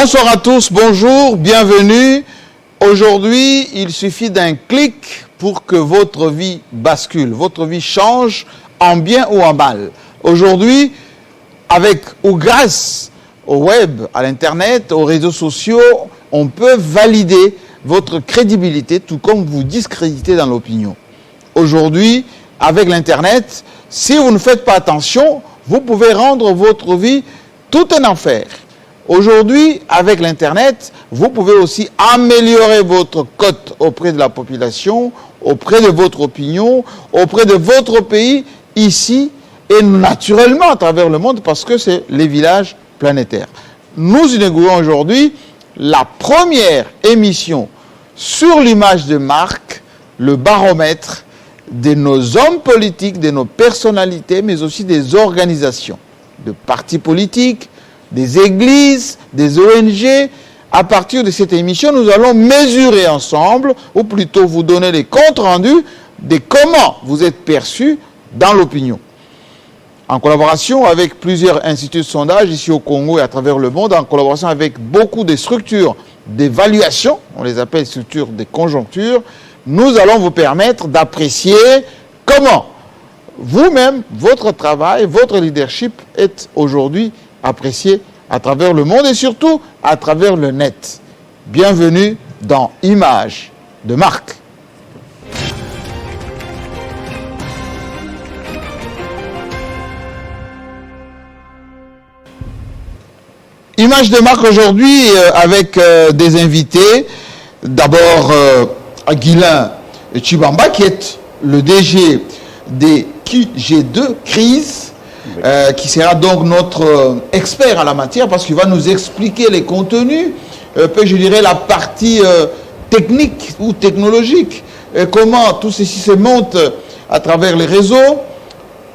Bonsoir à tous, bonjour, bienvenue. Aujourd'hui, il suffit d'un clic pour que votre vie bascule, votre vie change en bien ou en mal. Aujourd'hui, avec ou grâce au web, à l'internet, aux réseaux sociaux, on peut valider votre crédibilité tout comme vous discréditer dans l'opinion. Aujourd'hui, avec l'internet, si vous ne faites pas attention, vous pouvez rendre votre vie tout un enfer. Aujourd'hui, avec l'Internet, vous pouvez aussi améliorer votre cote auprès de la population, auprès de votre opinion, auprès de votre pays, ici et naturellement à travers le monde parce que c'est les villages planétaires. Nous inaugurons aujourd'hui la première émission sur l'image de marque, le baromètre de nos hommes politiques, de nos personnalités, mais aussi des organisations, de partis politiques, des églises, des ONG. À partir de cette émission, nous allons mesurer ensemble, ou plutôt vous donner les comptes rendus de comment vous êtes perçus dans l'opinion. En collaboration avec plusieurs instituts de sondage ici au Congo et à travers le monde, en collaboration avec beaucoup de structures d'évaluation, on les appelle structures de conjoncture, nous allons vous permettre d'apprécier comment vous-même, votre travail, votre leadership est aujourd'hui apprécié à travers le monde et surtout à travers le net. Bienvenue dans Image de marque. Image de marque aujourd'hui avec des invités. D'abord Aguilin Chibamba qui est le DG des QG2 Crise. Qui sera donc notre expert en la matière parce qu'il va nous expliquer les contenus, je dirais la partie technique ou technologique, comment tout ceci se monte à travers les réseaux,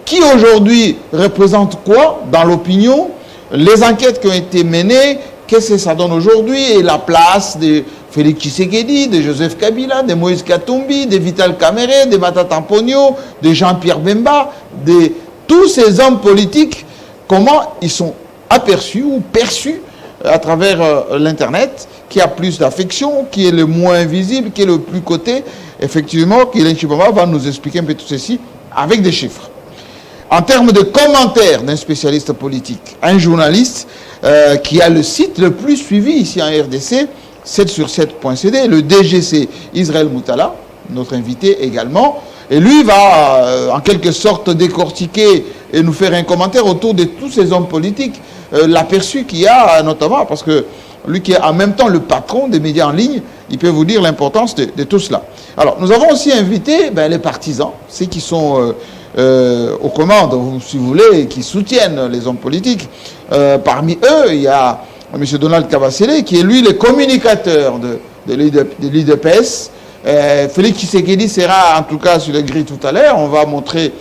qui aujourd'hui représente quoi dans l'opinion, les enquêtes qui ont été menées, qu'est-ce que ça donne aujourd'hui et la place de Félix Tshisekedi, de Joseph Kabila, de Moïse Katumbi, de Vital Kamerhe, de Matata Ponyo, de Jean-Pierre Bemba, de tous ces hommes politiques, comment ils sont aperçus ou perçus à travers l'Internet, qui a plus d'affection, qui est le moins visible, qui est le plus coté. Effectivement, Aguilin Chibamba va nous expliquer un peu tout ceci avec des chiffres. En termes de commentaires d'un spécialiste politique, un journaliste qui a le site le plus suivi ici en RDC, 7sur7.cd, le DGC Israël Moutala, notre invité également. Et lui va en quelque sorte décortiquer et nous faire un commentaire autour de tous ces hommes politiques, l'aperçu qu'il y a notamment, parce que lui qui est en même temps le patron des médias en ligne, il peut vous dire l'importance de tout cela. Alors, nous avons aussi invité les partisans, ceux qui sont aux commandes, si vous voulez, qui soutiennent les hommes politiques. Parmi eux, il y a M. Donald Kabasele, qui est lui le communicateur de l'IDPS. Félix Tshisekedi sera en tout cas sur les grilles tout à l'heure. On va montrer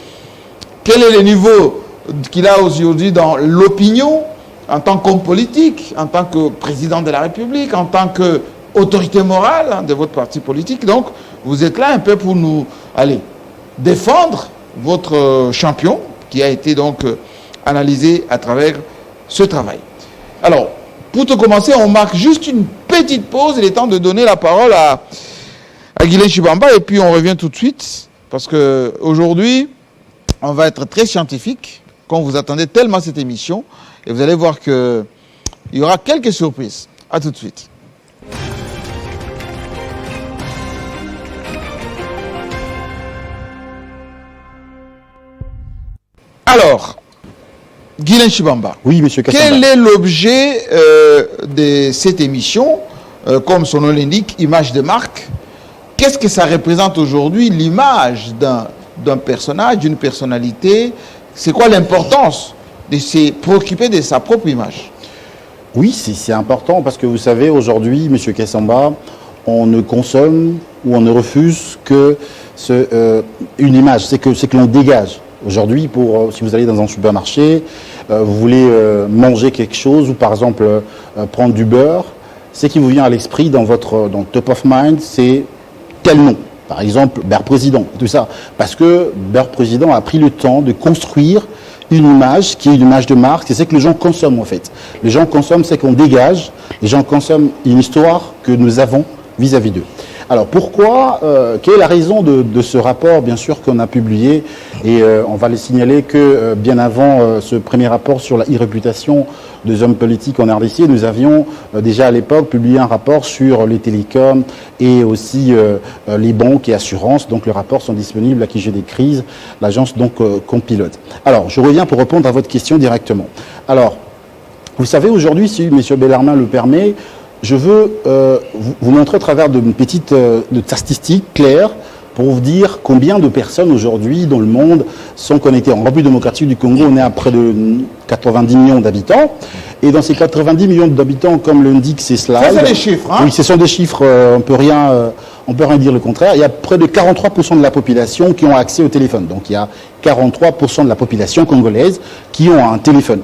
quel est le niveau qu'il a aujourd'hui dans l'opinion en tant qu'homme politique, en tant que président de la République, en tant qu'autorité morale de votre parti politique. Donc, vous êtes là un peu pour nous défendre votre champion qui a été donc analysé à travers ce travail. Alors, pour tout commencer, on marque juste une petite pause. Il est temps de donner la parole à Aguilin Chibamba et puis on revient tout de suite parce qu'aujourd'hui, on va être très scientifique quand vous attendez tellement cette émission et vous allez voir qu'il y aura quelques surprises. À tout de suite. Alors, Aguilin Chibamba. Oui, monsieur Kassamba. Quel est l'objet de cette émission, comme son nom l'indique, image de marque? Qu'est-ce que ça représente aujourd'hui, l'image d'un personnage, d'une personnalité? C'est quoi l'importance de se préoccuper de sa propre image? Oui, c'est important parce que vous savez, aujourd'hui, monsieur Kassamba, on ne consomme ou on ne refuse que une image, c'est que l'on dégage. Aujourd'hui, si vous allez dans un supermarché, vous voulez manger quelque chose ou par exemple prendre du beurre, ce qui vous vient à l'esprit dans top of mind, c'est tel nom. Par exemple, Beurre Président, tout ça. Parce que Beurre Président a pris le temps de construire une image qui est une image de marque, c'est ce que les gens consomment en fait. Les gens consomment ce qu'on dégage, les gens consomment une histoire que nous avons vis-à-vis d'eux. Alors pourquoi, quelle est la raison de ce rapport, bien sûr, qu'on a publié, et on va les signaler que bien avant ce premier rapport sur la e-réputation des hommes politiques en RDC, nous avions déjà à l'époque publié un rapport sur les télécoms et aussi les banques et assurances. Donc les rapports sont disponibles à QG des crises, l'agence donc qu'on pilote. Alors je reviens pour répondre à votre question directement. Alors, vous savez aujourd'hui, si M. Bellarmin le permet, je veux vous montrer au travers d'une petite statistique claire pour vous dire combien de personnes aujourd'hui dans le monde sont connectées. En République démocratique du Congo, on est à près de 90 millions d'habitants. Et dans ces 90 millions d'habitants, comme l'indique ces slides... Ça, c'est des chiffres, hein? Oui, ce sont des chiffres, on peut rien dire le contraire. Il y a près de 43% de la population qui ont accès au téléphone. Donc il y a 43% de la population congolaise qui ont un téléphone.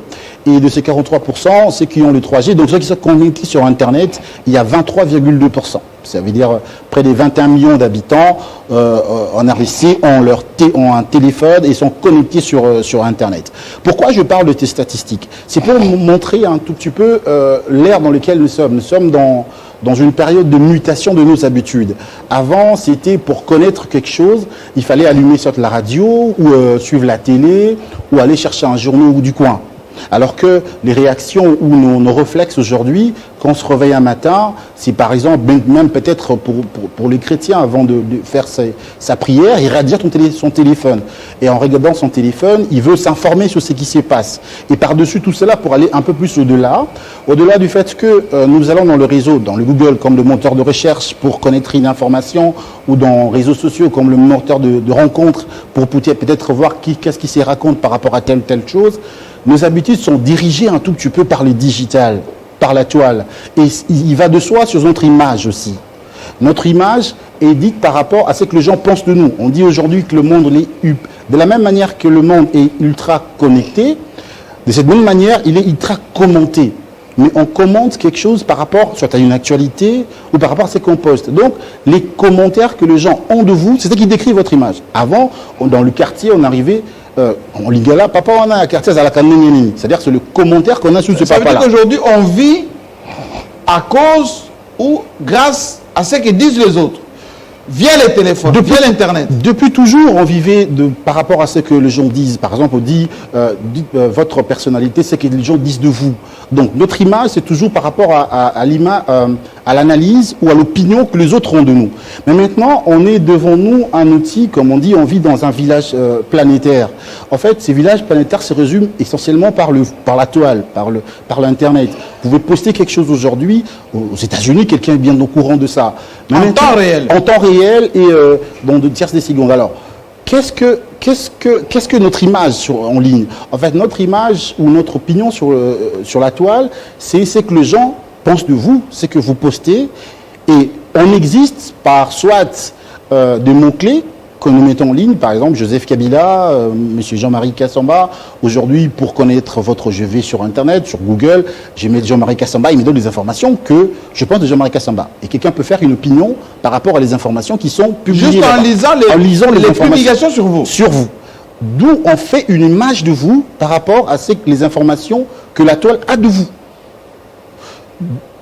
Et de ces 43%, ceux qui ont le 3G, donc ceux qui sont connectés sur Internet, il y a 23,2%. Ça veut dire près des 21 millions d'habitants en RDC ont un téléphone et sont connectés sur Internet. Pourquoi je parle de ces statistiques? C'est pour vous montrer un tout petit peu l'ère dans laquelle nous sommes. Nous sommes dans une période de mutation de nos habitudes. Avant, c'était pour connaître quelque chose, il fallait allumer sur la radio ou suivre la télé ou aller chercher un journal du coin. Alors que les réactions ou nos réflexes aujourd'hui, quand on se réveille un matin, c'est par exemple, même peut-être pour les chrétiens, avant de faire sa prière, il regarde son téléphone. Et en regardant son téléphone, il veut s'informer sur ce qui se passe. Et par-dessus tout cela, pour aller un peu plus au-delà du fait que nous allons dans le réseau, dans le Google comme le moteur de recherche pour connaître une information, ou dans les réseaux sociaux comme le moteur de rencontre pour peut-être voir qu'est-ce qui se raconte par rapport à telle chose, nos habitudes sont dirigées un tout petit peu par le digital, par la toile. Et il va de soi sur notre image aussi. Notre image est dite par rapport à ce que les gens pensent de nous. On dit aujourd'hui que le monde est de la même manière que le monde est ultra connecté, de cette même manière, il est ultra commenté. Mais on commente quelque chose par rapport soit à une actualité ou par rapport à ce qu'on poste. Donc, les commentaires que les gens ont de vous, c'est ce qui décrit votre image. Avant, dans le quartier, on arrivait... en Lingala, papa, on a un quartier à la Kanenini. C'est-à-dire que c'est le commentaire qu'on a sur ce papa-là. Ça veut dire qu'aujourd'hui, on vit à cause ou grâce à ce que disent les autres, via les téléphones, via l'Internet. Depuis toujours, on vivait par rapport à ce que les gens disent. Par exemple, on dit votre personnalité, c'est ce que les gens disent de vous. Donc, notre image, c'est toujours par rapport à l'analyse ou à l'opinion que les autres ont de nous. Mais maintenant, on est devant nous un outil, comme on dit, on vit dans un village planétaire. En fait, ces villages planétaires se résument essentiellement par la toile, par l'Internet. Vous pouvez poster quelque chose aujourd'hui, aux États-Unis, quelqu'un est bien au courant de ça. Mais en temps réel. En temps réel et dans de tierces des secondes. Alors, qu'est-ce que notre image en ligne? En fait, notre image ou notre opinion sur la toile, c'est ce que les gens pensent de vous, ce que vous postez. Et on existe par soit des mots-clés que nous mettons en ligne, par exemple Joseph Kabila, M. Jean-Marie Kassamba. Aujourd'hui, pour connaître je vais sur Internet, sur Google, je mets Jean-Marie Kassamba, il me donne des informations que je pense de Jean-Marie Kassamba. Et quelqu'un peut faire une opinion par rapport à les informations qui sont publiées. Juste en lisant les publications sur vous. Sur vous. D'où on fait une image de vous par rapport à les informations que la toile a de vous.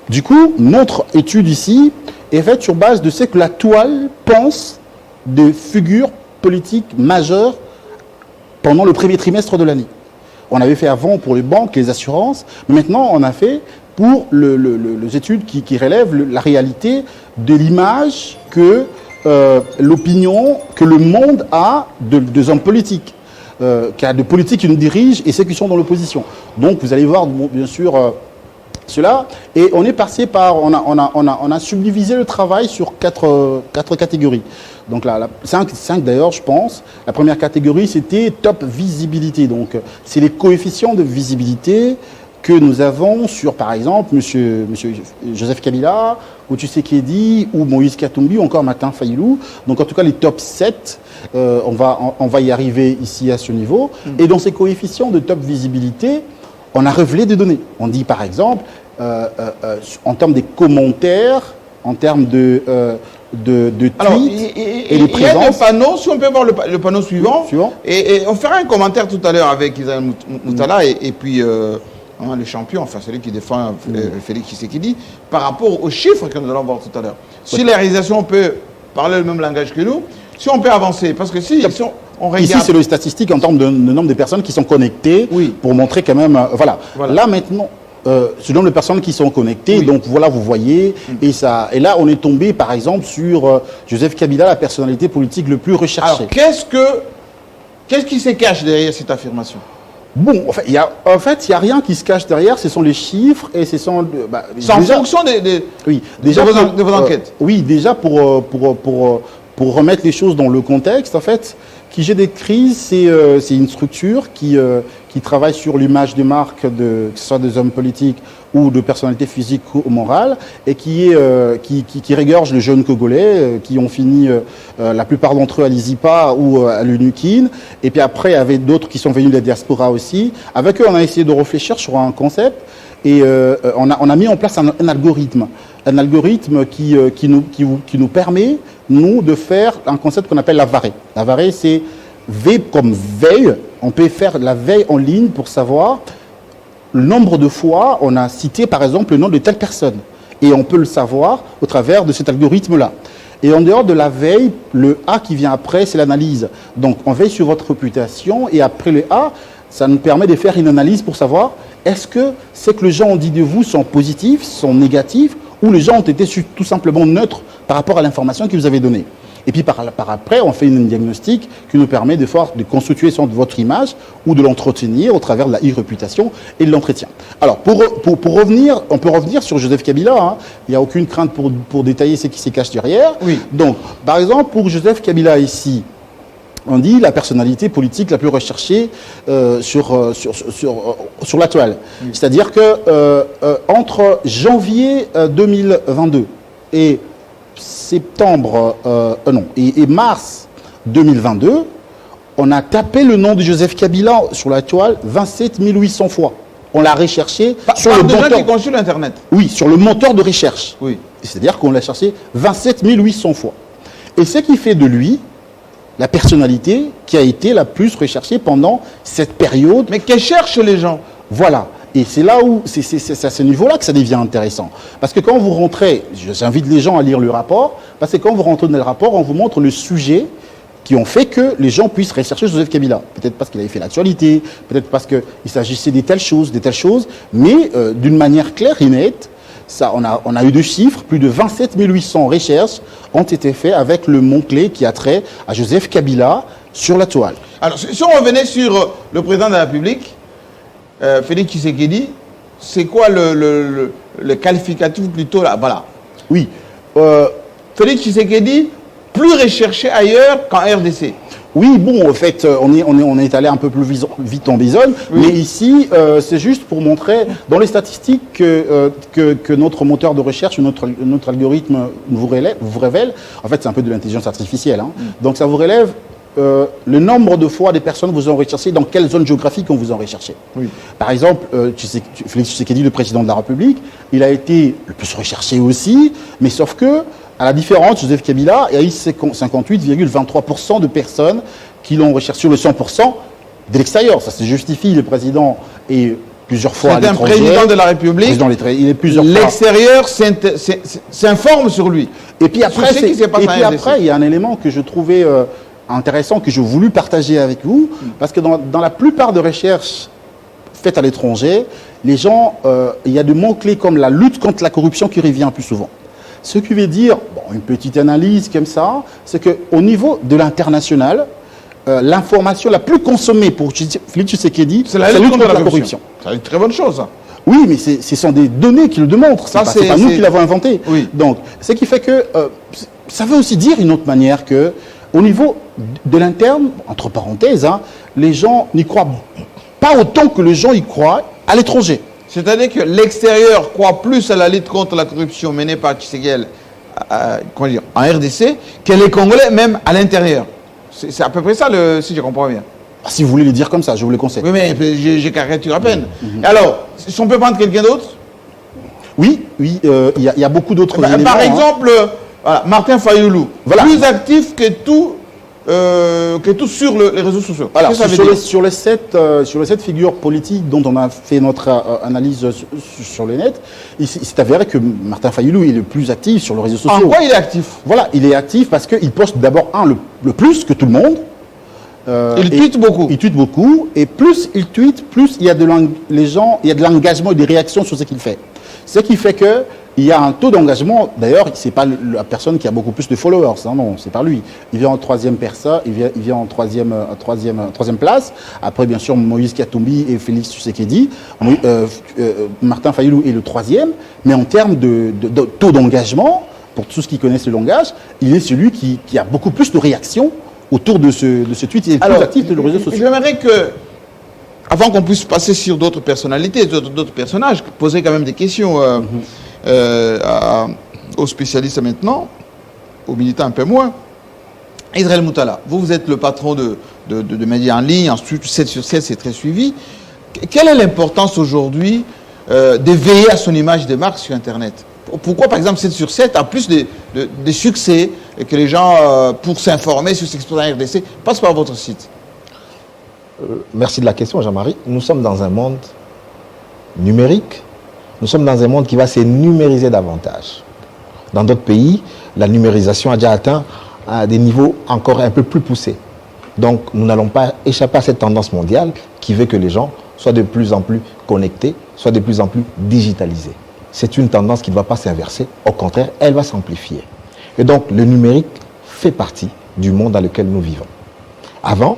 Du coup, notre étude ici est faite sur base de ce que la toile pense de figures politiques majeures pendant le premier trimestre de l'année. On avait fait avant pour les banques, les assurances, mais maintenant on a fait pour les études qui relèvent la réalité de l'image que l'opinion, que le monde a des hommes politiques, qu'il y a de politiques qui nous dirigent et ceux qui sont dans l'opposition. Donc vous allez voir bien sûr cela, et on est passé par, on a subdivisé le travail sur quatre catégories. Donc là, 5 d'ailleurs, je pense. La première catégorie, c'était top visibilité. Donc, c'est les coefficients de visibilité que nous avons sur, par exemple, monsieur Joseph Kabila, ou Tshisekedi, ou Moïse Katumbi, ou encore Martin Fayulu. Donc, en tout cas, les top 7, on va y arriver ici à ce niveau. Et dans ces coefficients de top visibilité, on a révélé des données. On dit, par exemple, en termes des commentaires, en termes de de tweets Alors, et de il y a présences. des panneaux, si on peut voir le panneau suivant, et on fera un commentaire tout à l'heure avec Isaïe Moutala et puis le champion, enfin celui qui défend Félix Tshisekedi, par rapport aux chiffres que nous allons voir tout à l'heure. Si la réalisation peut parler le même langage que nous, si on peut avancer, parce que si on regarde... Ici, c'est le statistique en termes de nombre de personnes qui sont connectées pour montrer quand même... voilà. Là, maintenant... ce nombre de personnes qui sont connectées, donc voilà, vous voyez, et là on est tombé par exemple sur Joseph Kabila, la personnalité politique le plus recherchée. Alors qu'est-ce qui se cache derrière cette affirmation? Bon, il y a rien qui se cache derrière, ce sont les chiffres et ce sont... c'est en fonction de vos enquêtes. Oui, déjà pour remettre les choses dans le contexte, en fait, qui j'ai décrit, c'est une structure qui travaille sur l'image de marque, que ce soit des hommes politiques ou de personnalités physiques ou morales, et qui régorge les jeunes Congolais qui ont fini, la plupart d'entre eux, à l'ISIPA ou à l'UNUKIN, et puis après, il y avait d'autres qui sont venus de la diaspora aussi. Avec eux, on a essayé de réfléchir sur un concept, et on a mis en place un algorithme qui nous permet, nous, de faire un concept qu'on appelle la varée. La varée, c'est V comme veille. On peut faire la veille en ligne pour savoir le nombre de fois on a cité, par exemple, le nom de telle personne. Et on peut le savoir au travers de cet algorithme-là. Et en dehors de la veille, le A qui vient après, c'est l'analyse. Donc, on veille sur votre réputation, et après le A, ça nous permet de faire une analyse pour savoir est-ce que ce que les gens ont dit de vous sont positifs, sont négatifs, ou les gens ont été tout simplement neutres par rapport à l'information que vous avez donnée. Et puis par après, on fait un diagnostic qui nous permet de constituer votre image ou de l'entretenir au travers de la e-réputation et de l'entretien. Alors, pour revenir, on peut revenir sur Joseph Kabila. Hein. Il n'y a aucune crainte pour détailler ce qui se cache derrière. Oui. Donc, par exemple, pour Joseph Kabila ici, on dit la personnalité politique la plus recherchée sur la toile. Oui. C'est-à-dire que entre janvier 2022 et mars 2022, on a tapé le nom de Joseph Kabila sur la toile 27 800 fois. On l'a recherché sur le moteur. Qui consultent Internet. Oui, sur le moteur de recherche. Oui. C'est-à-dire qu'on l'a cherché 27 800 fois. Et ce qui fait de lui la personnalité qui a été la plus recherchée pendant cette période. Mais que cherchent les gens? Voilà. Et c'est là où, c'est à ce niveau-là que ça devient intéressant. Parce que quand vous rentrez, j'invite les gens à lire le rapport, parce que quand vous rentrez dans le rapport, on vous montre le sujet qui ont fait que les gens puissent rechercher Joseph Kabila. Peut-être parce qu'il avait fait l'actualité, peut-être parce qu'il s'agissait de telles choses, mais d'une manière claire et nette, ça, on a eu des chiffres, plus de 27 800 recherches ont été faites avec le mot-clé qui a trait à Joseph Kabila sur la toile. Alors, si on revenait sur le président de la République, Félix Tshisekedi, c'est quoi le qualificatif plutôt là? Voilà. Oui. Félix Tshisekedi, plus recherché ailleurs qu'en RDC. Oui, bon, en fait, on est allé un peu plus vite en besogne, oui. Mais ici, c'est juste pour montrer, dans les statistiques que notre moteur de recherche, notre algorithme vous révèle, en fait, c'est un peu de l'intelligence artificielle, hein. Donc ça vous relève le nombre de fois des personnes vous ont recherché, dans quelle zone géographique on vous a recherché. Oui. Par exemple, Félix Tshisekedi, le président de la République, il a été le plus recherché aussi, mais sauf que, à la différence, Joseph Kabila, il y a eu 58,23% de personnes qui l'ont recherché sur le 100% de l'extérieur. Ça se justifie, le président est plusieurs fois à l'étranger. C'est un président de la République. Il est plusieurs fois. L'extérieur s'informe sur lui. Et puis après, il y a un élément que je trouvais intéressant, que j'ai voulu partager avec vous, parce que dans la plupart des recherches faites à l'étranger, les gens, il y a des mots-clés comme la lutte contre la corruption qui revient plus souvent. Ce qui veut dire, bon, une petite analyse comme ça, c'est qu'au niveau de l'international, l'information la plus consommée pour Félix Tshisekedi, c'est la lutte contre la corruption. C'est une très bonne chose, ça. Oui, mais ce sont des données qui le démontrent. C'est pas nous qui l'avons inventé. Oui. Donc, ce qui fait que ça veut aussi dire une autre manière que, au niveau de l'interne, entre parenthèses, hein, les gens n'y croient pas autant que les gens y croient à l'étranger. C'est-à-dire que l'extérieur croit plus à la lutte contre la corruption menée par Tshisekedi en RDC que les Congolais même à l'intérieur. C'est à peu près ça, si je comprends bien. Si vous voulez le dire comme ça, je vous le conseille. Oui, mais j'ai caricature à peine. Alors, si on peut prendre quelqu'un d'autre? Oui, il y a beaucoup d'autres éléments. Par exemple, Voilà, Martin Fayoulou, Voilà. plus actif que tout sur les réseaux sociaux. Alors, Qu'est-ce que ça veut dire? sur les sept figures politiques dont on a fait notre analyse sur le net, il s'est avéré que Martin Fayoulou est le plus actif sur les réseaux En sociaux. quoi il est actif? Voilà, il est actif parce qu'il poste d'abord, le plus que tout le monde. Il tweete beaucoup. Il tweete beaucoup, et plus il tweete, plus il y a de l'engagement et des réactions sur ce qu'il fait. Ce qui fait que il y a un taux d'engagement. D'ailleurs, c'est pas la personne qui a beaucoup plus de followers, hein, non, c'est pas lui. Il vient en troisième personne, il vient en troisième place. Après, bien sûr, Moïse Katumbi et Félix Tshisekedi. Martin Fayoulou est le troisième, mais en termes de taux d'engagement, pour tous ceux qui connaissent le langage, il est celui qui a beaucoup plus de réactions autour de ce tweet. Il est le plus actif de les réseaux sociaux. J'aimerais que, avant qu'on puisse passer sur d'autres personnalités, d'autres personnages, poser quand même des questions aux spécialistes maintenant, aux militants un peu moins. Israël Moutala, vous êtes le patron de médias en ligne, ensuite 7 sur 7, c'est très suivi. Quelle est l'importance aujourd'hui de veiller à son image de marque sur Internet? Pourquoi, par exemple, 7 sur 7 a plus de succès et que les gens, pour s'informer sur ce qui se passe en RDC, passent par votre site? Merci de la question, Jean-Marie. Nous sommes dans un monde numérique. Nous sommes dans un monde qui va se numériser davantage. Dans d'autres pays, la numérisation a déjà atteint à des niveaux encore un peu plus poussés. Donc, nous n'allons pas échapper à cette tendance mondiale qui veut que les gens soient de plus en plus connectés, soient de plus en plus digitalisés. C'est une tendance qui ne va pas s'inverser. Au contraire, elle va s'amplifier. Et donc, le numérique fait partie du monde dans lequel nous vivons. Avant,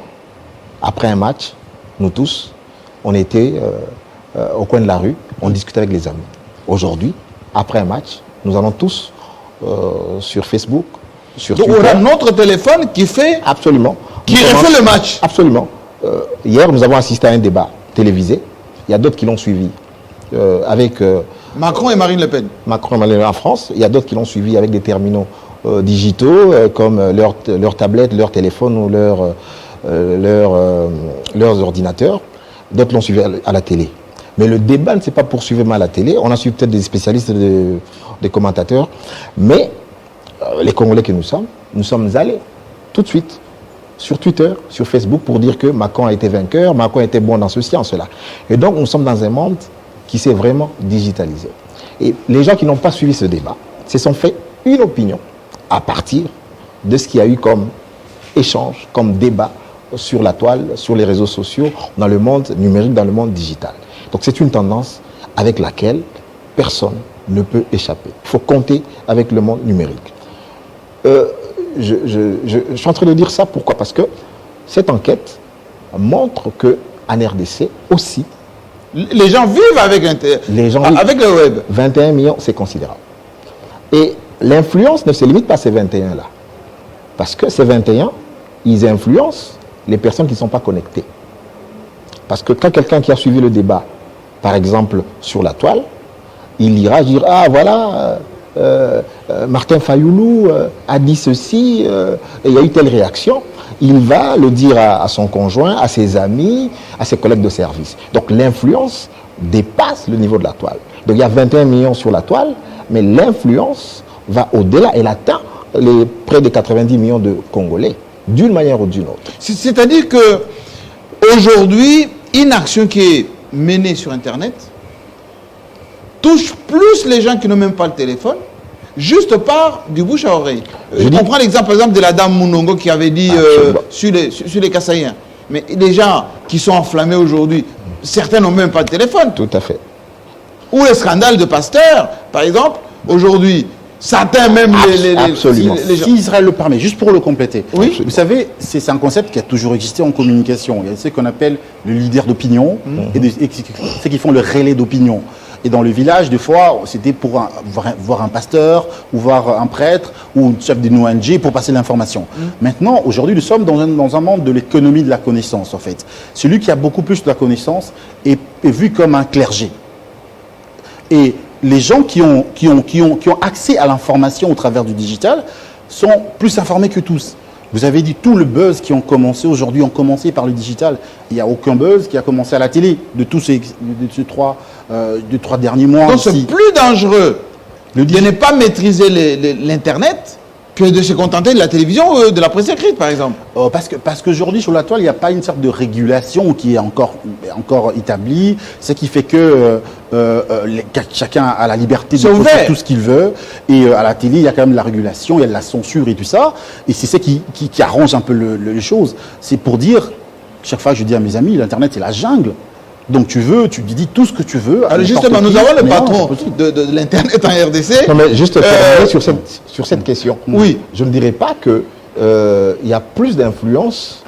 après un match, nous tous, on était au coin de la rue, on discutait avec les amis. Aujourd'hui, après un match, nous allons tous sur Facebook, sur Donc Twitter. on a notre téléphone qui fait, Absolument. qui refait le match. Absolument. Hier, nous avons assisté à un débat télévisé. Il y a d'autres qui l'ont suivi avec Macron et Marine Le Pen. Macron et Marine Le Pen en France. Il y a d'autres qui l'ont suivi avec des terminaux digitaux comme leur tablette, leur téléphone ou leurs ordinateurs. D'autres l'ont suivi à la télé. Mais le débat ne s'est pas poursuivi à la télé. On a suivi peut-être des spécialistes, des commentateurs. Mais les Congolais que nous sommes allés tout de suite sur Twitter, sur Facebook pour dire que Macron a été vainqueur, Macron était bon dans ceci, en cela. Et donc nous sommes dans un monde qui s'est vraiment digitalisé. Et les gens qui n'ont pas suivi ce débat se sont fait une opinion à partir de ce qu'il y a eu comme échange, comme débat sur la toile, sur les réseaux sociaux, dans le monde numérique, dans le monde digital. Donc c'est une tendance avec laquelle personne ne peut échapper. Il faut compter avec le monde numérique. Je suis en train de dire ça, pourquoi? Parce que cette enquête montre qu'en RDC aussi, Les gens vivent avec, avec le web. 21 millions, c'est considérable. Et l'influence ne se limite pas à ces 21-là. Parce que ces 21, ils influencent les personnes qui ne sont pas connectées. Parce que quand quelqu'un qui a suivi le débat, par exemple sur la toile, il ira dire « Ah voilà, Martin Fayoulou a dit ceci, et il y a eu telle réaction ». Il va le dire à son conjoint, à ses amis, à ses collègues de service. Donc l'influence dépasse le niveau de la toile. Donc il y a 21 millions sur la toile, mais l'influence va au-delà. Elle atteint les près de 90 millions de Congolais, d'une manière ou d'une autre. C'est-à-dire que aujourd'hui, une action qui est menée sur Internet touche plus les gens qui n'ont même pas le téléphone, juste par du bouche à oreille. Je comprends l'exemple, par exemple, de la dame Mounongo qui avait dit sur les Kassaïens. Mais les gens qui sont enflammés aujourd'hui, certains n'ont même pas de téléphone. Tout à fait. Ou les scandales de Pasteur, par exemple, aujourd'hui, certains même Absolument. les gens. Si Israël le permet, juste pour le compléter. Oui. Vous savez, c'est un concept qui a toujours existé en communication. Il y a ce qu'on appelle le leader d'opinion et ceux qui font le relais d'opinion. Et dans le village, des fois, c'était pour voir un pasteur, ou voir un prêtre, ou un chef d'une ONG pour passer l'information. Maintenant, aujourd'hui, nous sommes dans un monde de l'économie de la connaissance, en fait. Celui qui a beaucoup plus de la connaissance est vu comme un clergé. Et les gens qui ont accès à l'information au travers du digital sont plus informés que tous. Vous avez dit tout le buzz qui ont commencé aujourd'hui ont commencé par le digital. Il n'y a aucun buzz qui a commencé à la télé de tous ces trois derniers mois. Donc c'est plus dangereux de ne pas maîtriser l'Internet que de se contenter de la télévision ou de la presse écrite, par exemple. Parce qu'aujourd'hui, sur la toile, il n'y a pas une sorte de régulation qui est encore établie, ce qui fait que chacun a la liberté de faire tout ce qu'il veut. Et à la télé, il y a quand même la régulation, il y a de la censure et tout ça. Et c'est ça qui arrange un peu les choses. C'est pour dire, chaque fois que je dis à mes amis, l'Internet, c'est la jungle. Donc tu dis tout ce que tu veux. Alors justement, nous avons le patron de l'Internet en RDC. Non, mais juste terminer sur cette question. Oui. Je ne dirais pas qu'il y a plus d'influence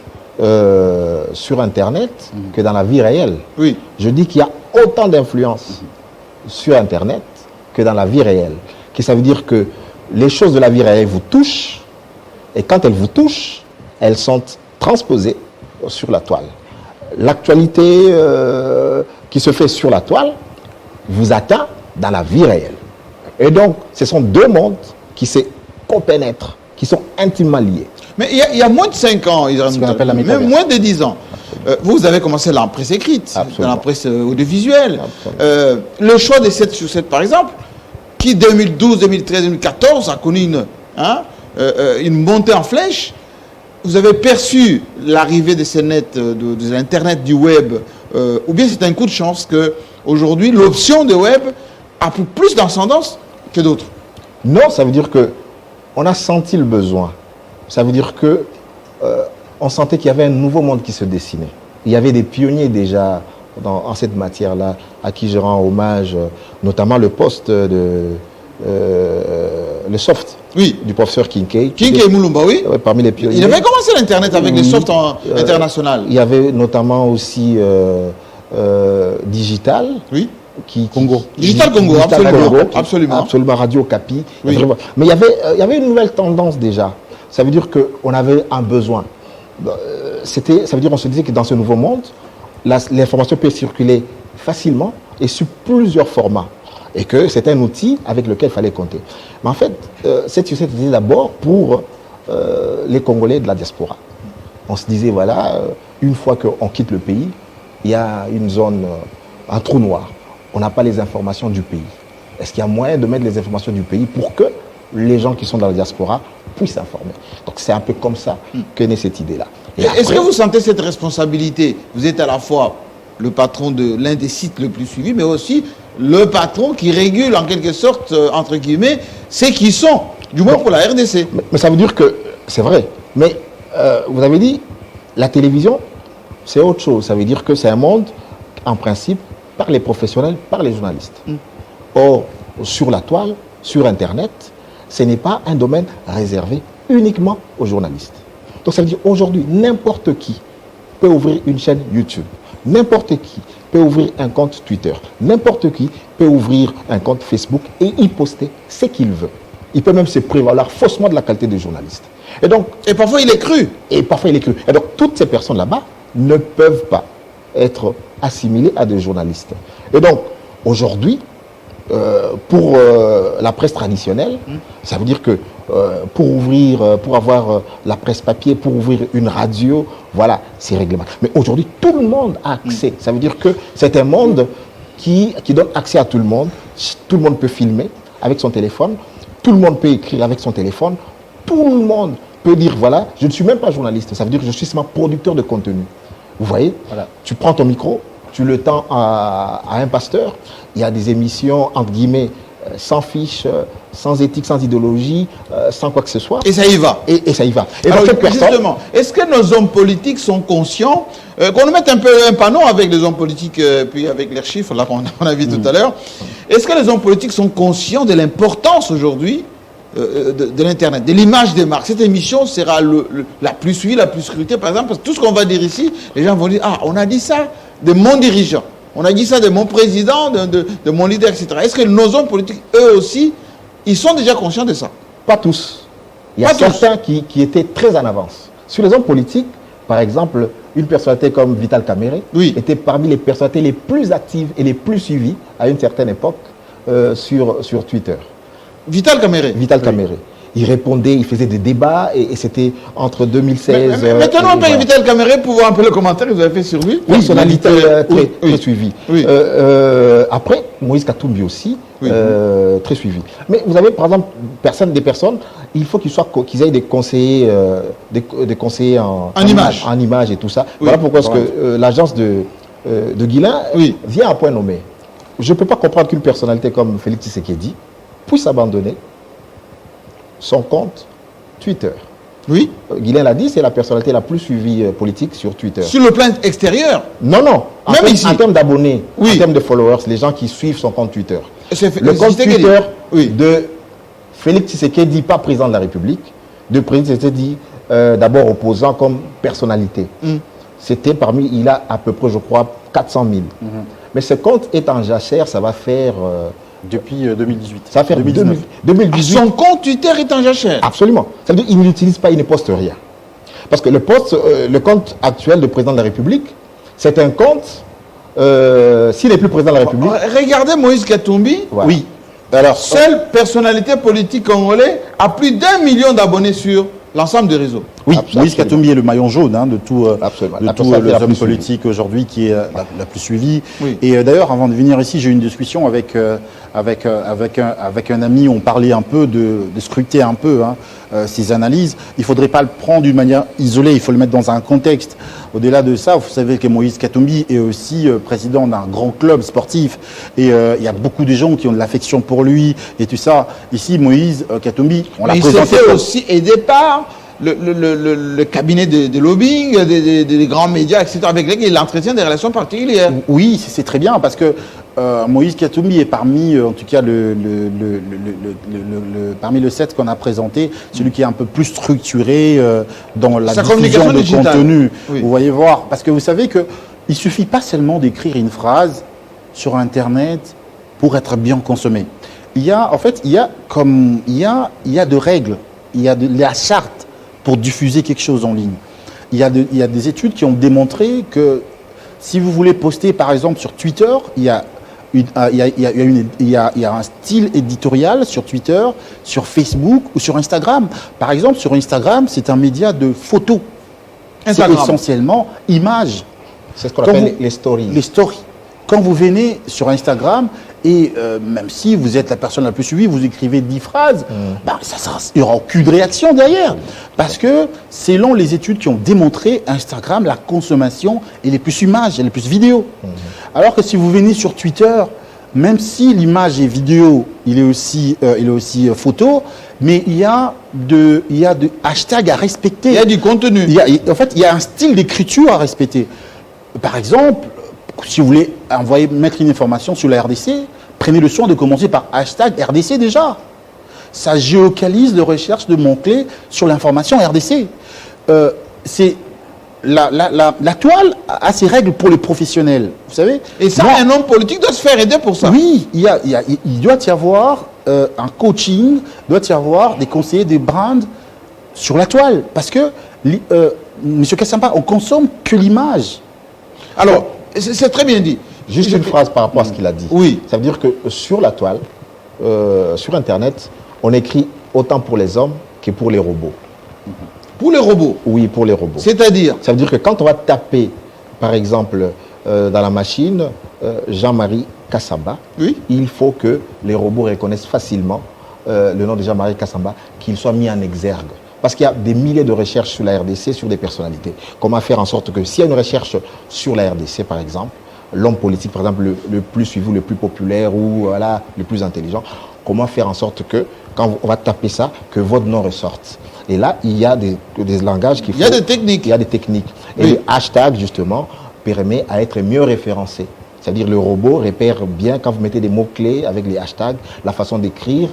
sur Internet que dans la vie réelle. Oui. Je dis qu'il y a autant d'influence sur Internet que dans la vie réelle. Ça veut dire que les choses de la vie réelle vous touchent, et quand elles vous touchent, elles sont transposées sur la toile. L'actualité qui se fait sur la toile vous atteint dans la vie réelle. Et donc, ce sont deux mondes qui se compénètrent, qui sont intimement liés. Mais il y a moins de 5 ans, même moins de 10 ans, vous avez commencé dans la presse écrite, dans la presse audiovisuelle. Le choix des 7 sur 7, par exemple, qui 2012, 2013, 2014 a connu une montée en flèche. Vous avez perçu l'arrivée de ces nets, de l'Internet, du web, ou bien c'est un coup de chance qu'aujourd'hui, l'option de web a plus d'ascendance que d'autres? Non, ça veut dire qu'on a senti le besoin. Ça veut dire qu'on sentait qu'il y avait un nouveau monde qui se dessinait. Il y avait des pionniers déjà en cette matière-là, à qui je rends hommage, notamment le poste le soft, oui, du professeur Kincaid. Kincaid Mulumba, oui. Parmi les pionniers. Il avait commencé l'Internet avec les softs internationaux. Il y avait notamment aussi Digital. Oui. Congo. Digital Congo, absolument. Absolument, Radio Capi. Oui. Mais il y avait une nouvelle tendance déjà. Ça veut dire qu'on avait un besoin. Ça veut dire qu'on se disait que dans ce nouveau monde, l'information peut circuler facilement et sur plusieurs formats. Et que c'est un outil avec lequel il fallait compter. Mais en fait, cette société était d'abord pour les Congolais de la diaspora. On se disait, voilà, une fois qu'on quitte le pays, il y a une zone, un trou noir. On n'a pas les informations du pays. Est-ce qu'il y a moyen de mettre les informations du pays pour que les gens qui sont dans la diaspora puissent s'informer? Donc c'est un peu comme ça qu'est née cette idée-là. Est-ce que vous sentez cette responsabilité? Vous êtes à la fois le patron de l'un des sites le plus suivis, mais aussi le patron qui régule en quelque sorte, entre guillemets, ceux qui sont, du moins pour la RDC. Mais ça veut dire que, c'est vrai, mais vous avez dit, la télévision, c'est autre chose. Ça veut dire que c'est un monde, en principe, par les professionnels, par les journalistes. Or, sur la toile, sur Internet, ce n'est pas un domaine réservé uniquement aux journalistes. Donc ça veut dire aujourd'hui, n'importe qui peut ouvrir une chaîne YouTube. N'importe qui peut ouvrir un compte Twitter. N'importe qui peut ouvrir un compte Facebook et y poster ce qu'il veut. Il peut même se prévaloir faussement de la qualité de journaliste. Et parfois il est cru. Et donc toutes ces personnes là-bas ne peuvent pas être assimilées à des journalistes. Et donc aujourd'hui, pour la presse traditionnelle, ça veut dire que pour avoir la presse papier, pour ouvrir une radio, voilà, c'est réglementé. Mais aujourd'hui, tout le monde a accès. Ça veut dire que c'est un monde qui donne accès à tout le monde. Tout le monde peut filmer avec son téléphone. Tout le monde peut écrire avec son téléphone. Tout le monde peut dire, voilà, je ne suis même pas journaliste. Ça veut dire que je suis seulement producteur de contenu. Vous voyez, voilà. Tu prends ton micro, tu le tends à un pasteur. Il y a des émissions, entre guillemets, sans fiche, sans éthique, sans idéologie, sans quoi que ce soit. Et ça y va. Et ça y va. Et alors, justement, est-ce que nos hommes politiques sont conscients, qu'on nous mette un peu un panneau avec les hommes politiques, puis avec les chiffres, là qu'on a vu tout à l'heure, est-ce que les hommes politiques sont conscients de l'importance aujourd'hui de l'Internet, de l'image des marques? Cette émission sera la plus suivie, la plus scrutée, par exemple, parce que tout ce qu'on va dire ici, les gens vont dire, ah, on a dit ça de mon dirigeant. On a dit ça de mon président, de mon leader, etc. Est-ce que nos hommes politiques, eux aussi, ils sont déjà conscients de ça? Pas tous. Il y a certains qui étaient très en avance. Sur les hommes politiques, par exemple, une personnalité comme Vital Kamerhe était parmi les personnalités les plus actives et les plus suivies à une certaine époque sur Twitter. Vital Kamerhe. Vital Kamerhe. il répondait, il faisait des débats et c'était entre 2016. Maintenant, on peut inviter le Caméré pour voir un peu le commentaire que vous avez fait sur lui. Oui, personnalité très suivie. Oui. Après, Moïse Katumbi aussi, Oui. très suivi. Mais vous avez par exemple des personnes, il faut qu'ils aient des conseillers, des conseillers en image et tout ça. Oui. Voilà pourquoi est-ce que l'agence de Guilain vient à point nommé. Je ne peux pas comprendre qu'une personnalité comme Félix Tshisekedi puisse abandonner son compte Twitter. Oui. Guilain l'a dit, c'est la personnalité la plus suivie politique sur Twitter. Sur le plan extérieur. Non. Même ici. En termes d'abonnés, Oui. en termes de followers, les gens qui suivent son compte Twitter. Le compte Tshisekedi. Twitter Oui. de Félix Tshisekedi, pas président de la République, de Félix Tshisekedi, d'abord opposant comme personnalité. C'était il a à peu près, je crois, 400 000. Mais ce compte est en jachère, ça va faire... Depuis 2018. Ça va faire 2019. 2018. Son compte Twitter est en jachère. Absolument. Ça veut dire qu'il n'utilise pas, il ne poste rien. Parce que le compte actuel de président de la République, c'est un compte, s'il n'est plus président de la République... Regardez Moïse Katumbi. Voilà. Oui. Alors, Seule personnalité politique congolaise a plus d'1 million d'abonnés sur l'ensemble des réseaux. oui, Absolument. Moïse Katumbi est le maillon jaune de tous Absolument. de La tous personnalité les la plus hommes suivie. politiques aujourd'hui qui est la plus suivie. Oui. Et d'ailleurs, avant de venir ici, j'ai eu une discussion avec un ami. On parlait un peu de scruter un peu ses analyses. Il ne faudrait pas le prendre d'une manière isolée, il faut le mettre dans un contexte. Au-delà de ça, vous savez que Moïse Katumbi est aussi président d'un grand club sportif. Et il y a beaucoup de gens qui ont de l'affection pour lui et tout ça. Ici, Moïse Katumbi, on l'a Mais il s'est présenté fait comme... aussi aider par le cabinet de lobbying, des grands médias, etc., avec lesquels il entretient des relations particulières. Oui, c'est très bien parce que Moïse Katumbi est parmi, en tout cas, parmi le set qu'on a présenté, celui qui est un peu plus structuré dans la Sa diffusion communication de digitale. contenu. Oui. Vous voyez voir, parce que vous savez que il suffit pas seulement d'écrire une phrase sur Internet pour être bien consommé. Il y a de règles, il y a de la charte pour diffuser quelque chose en ligne. Il y a des études qui ont démontré que si vous voulez poster, par exemple, sur Twitter, il y a un style éditorial sur Twitter, sur Facebook ou sur Instagram. Par exemple, sur Instagram, c'est un média de photos. C'est Instagram. essentiellement images. C'est ce qu'on Quand appelle vous- les stories. Les stories. Quand vous venez sur Instagram, et même si vous êtes la personne la plus suivie, vous écrivez 10 phrases, il n'y aura aucune réaction derrière. Parce que selon les études qui ont démontré, Instagram, la consommation est les plus images, et les plus vidéos. Alors que si vous venez sur Twitter, même si l'image est vidéo, il est aussi photo, mais il y a de hashtags à respecter. Il y a du contenu. En fait, il y a un style d'écriture à respecter. Par exemple, si vous voulez mettre une information sur la RDC, prenez le soin de commencer par hashtag RDC déjà. Ça géocalise de recherche de mots-clés sur l'information RDC. La toile a ses règles pour les professionnels, vous savez. Et ça, Moi- un homme politique doit se faire aider pour ça. oui, il doit y avoir un coaching, il doit y avoir des conseillers, des brands sur la toile. Parce que, M. Kassamba, on consomme que l'image. Alors, c'est très bien dit. Juste une phrase par rapport à ce qu'il a dit. Oui. Ça veut dire que sur la toile, sur Internet, on écrit autant pour les hommes que pour les robots. Pour les robots. Oui, pour les robots. C'est-à-dire, Ça veut dire que quand on va taper, par exemple, dans la machine, Jean-Marie Kassamba, oui, il faut que les robots reconnaissent facilement le nom de Jean-Marie Kassamba, qu'il soit mis en exergue. Parce qu'il y a des milliers de recherches sur la RDC, sur des personnalités. Comment faire en sorte que s'il y a une recherche sur la RDC, par exemple, l'homme politique, par exemple, le plus suivi, le plus populaire ou voilà, le plus intelligent, comment faire en sorte que, quand on va taper ça, que votre nom ressorte. Et là, il y a des langages qu'il faut... il y a des techniques. Il y a des techniques. Et Oui. le hashtag, justement, permet à être mieux référencé. C'est-à-dire le robot repère bien, quand vous mettez des mots-clés avec les hashtags, la façon d'écrire,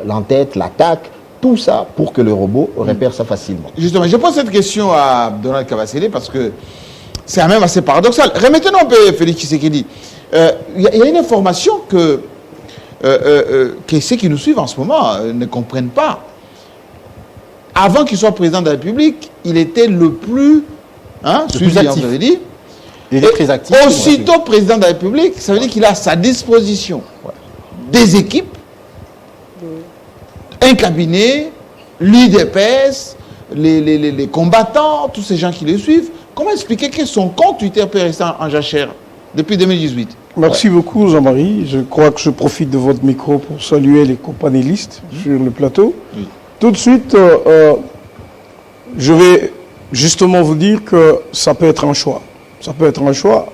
l'entête, l'attaque, tout ça pour que le robot repère ça facilement. Justement, je pose cette question à Donald Kabasele parce que c'est même assez paradoxal. Remettons un peu Félix Tshisekedi. Il y a une information que ceux qui nous suivent en ce moment ne comprennent pas. Avant qu'il soit président de la République, il était le plus suivi, actif. on avait dit. Il est très actif. Aussitôt président de la République, ça veut dire qu'il a à sa disposition des équipes un cabinet, l'IDPS, les combattants, tous ces gens qui les suivent. Comment expliquer que son compte Twitter peut rester en jachère depuis 2018? Merci beaucoup Jean-Marie. Je crois que je profite de votre micro pour saluer les co-panélistes sur le plateau. Oui. Tout de suite, je vais justement vous dire que ça peut être un choix. Ça peut être un choix.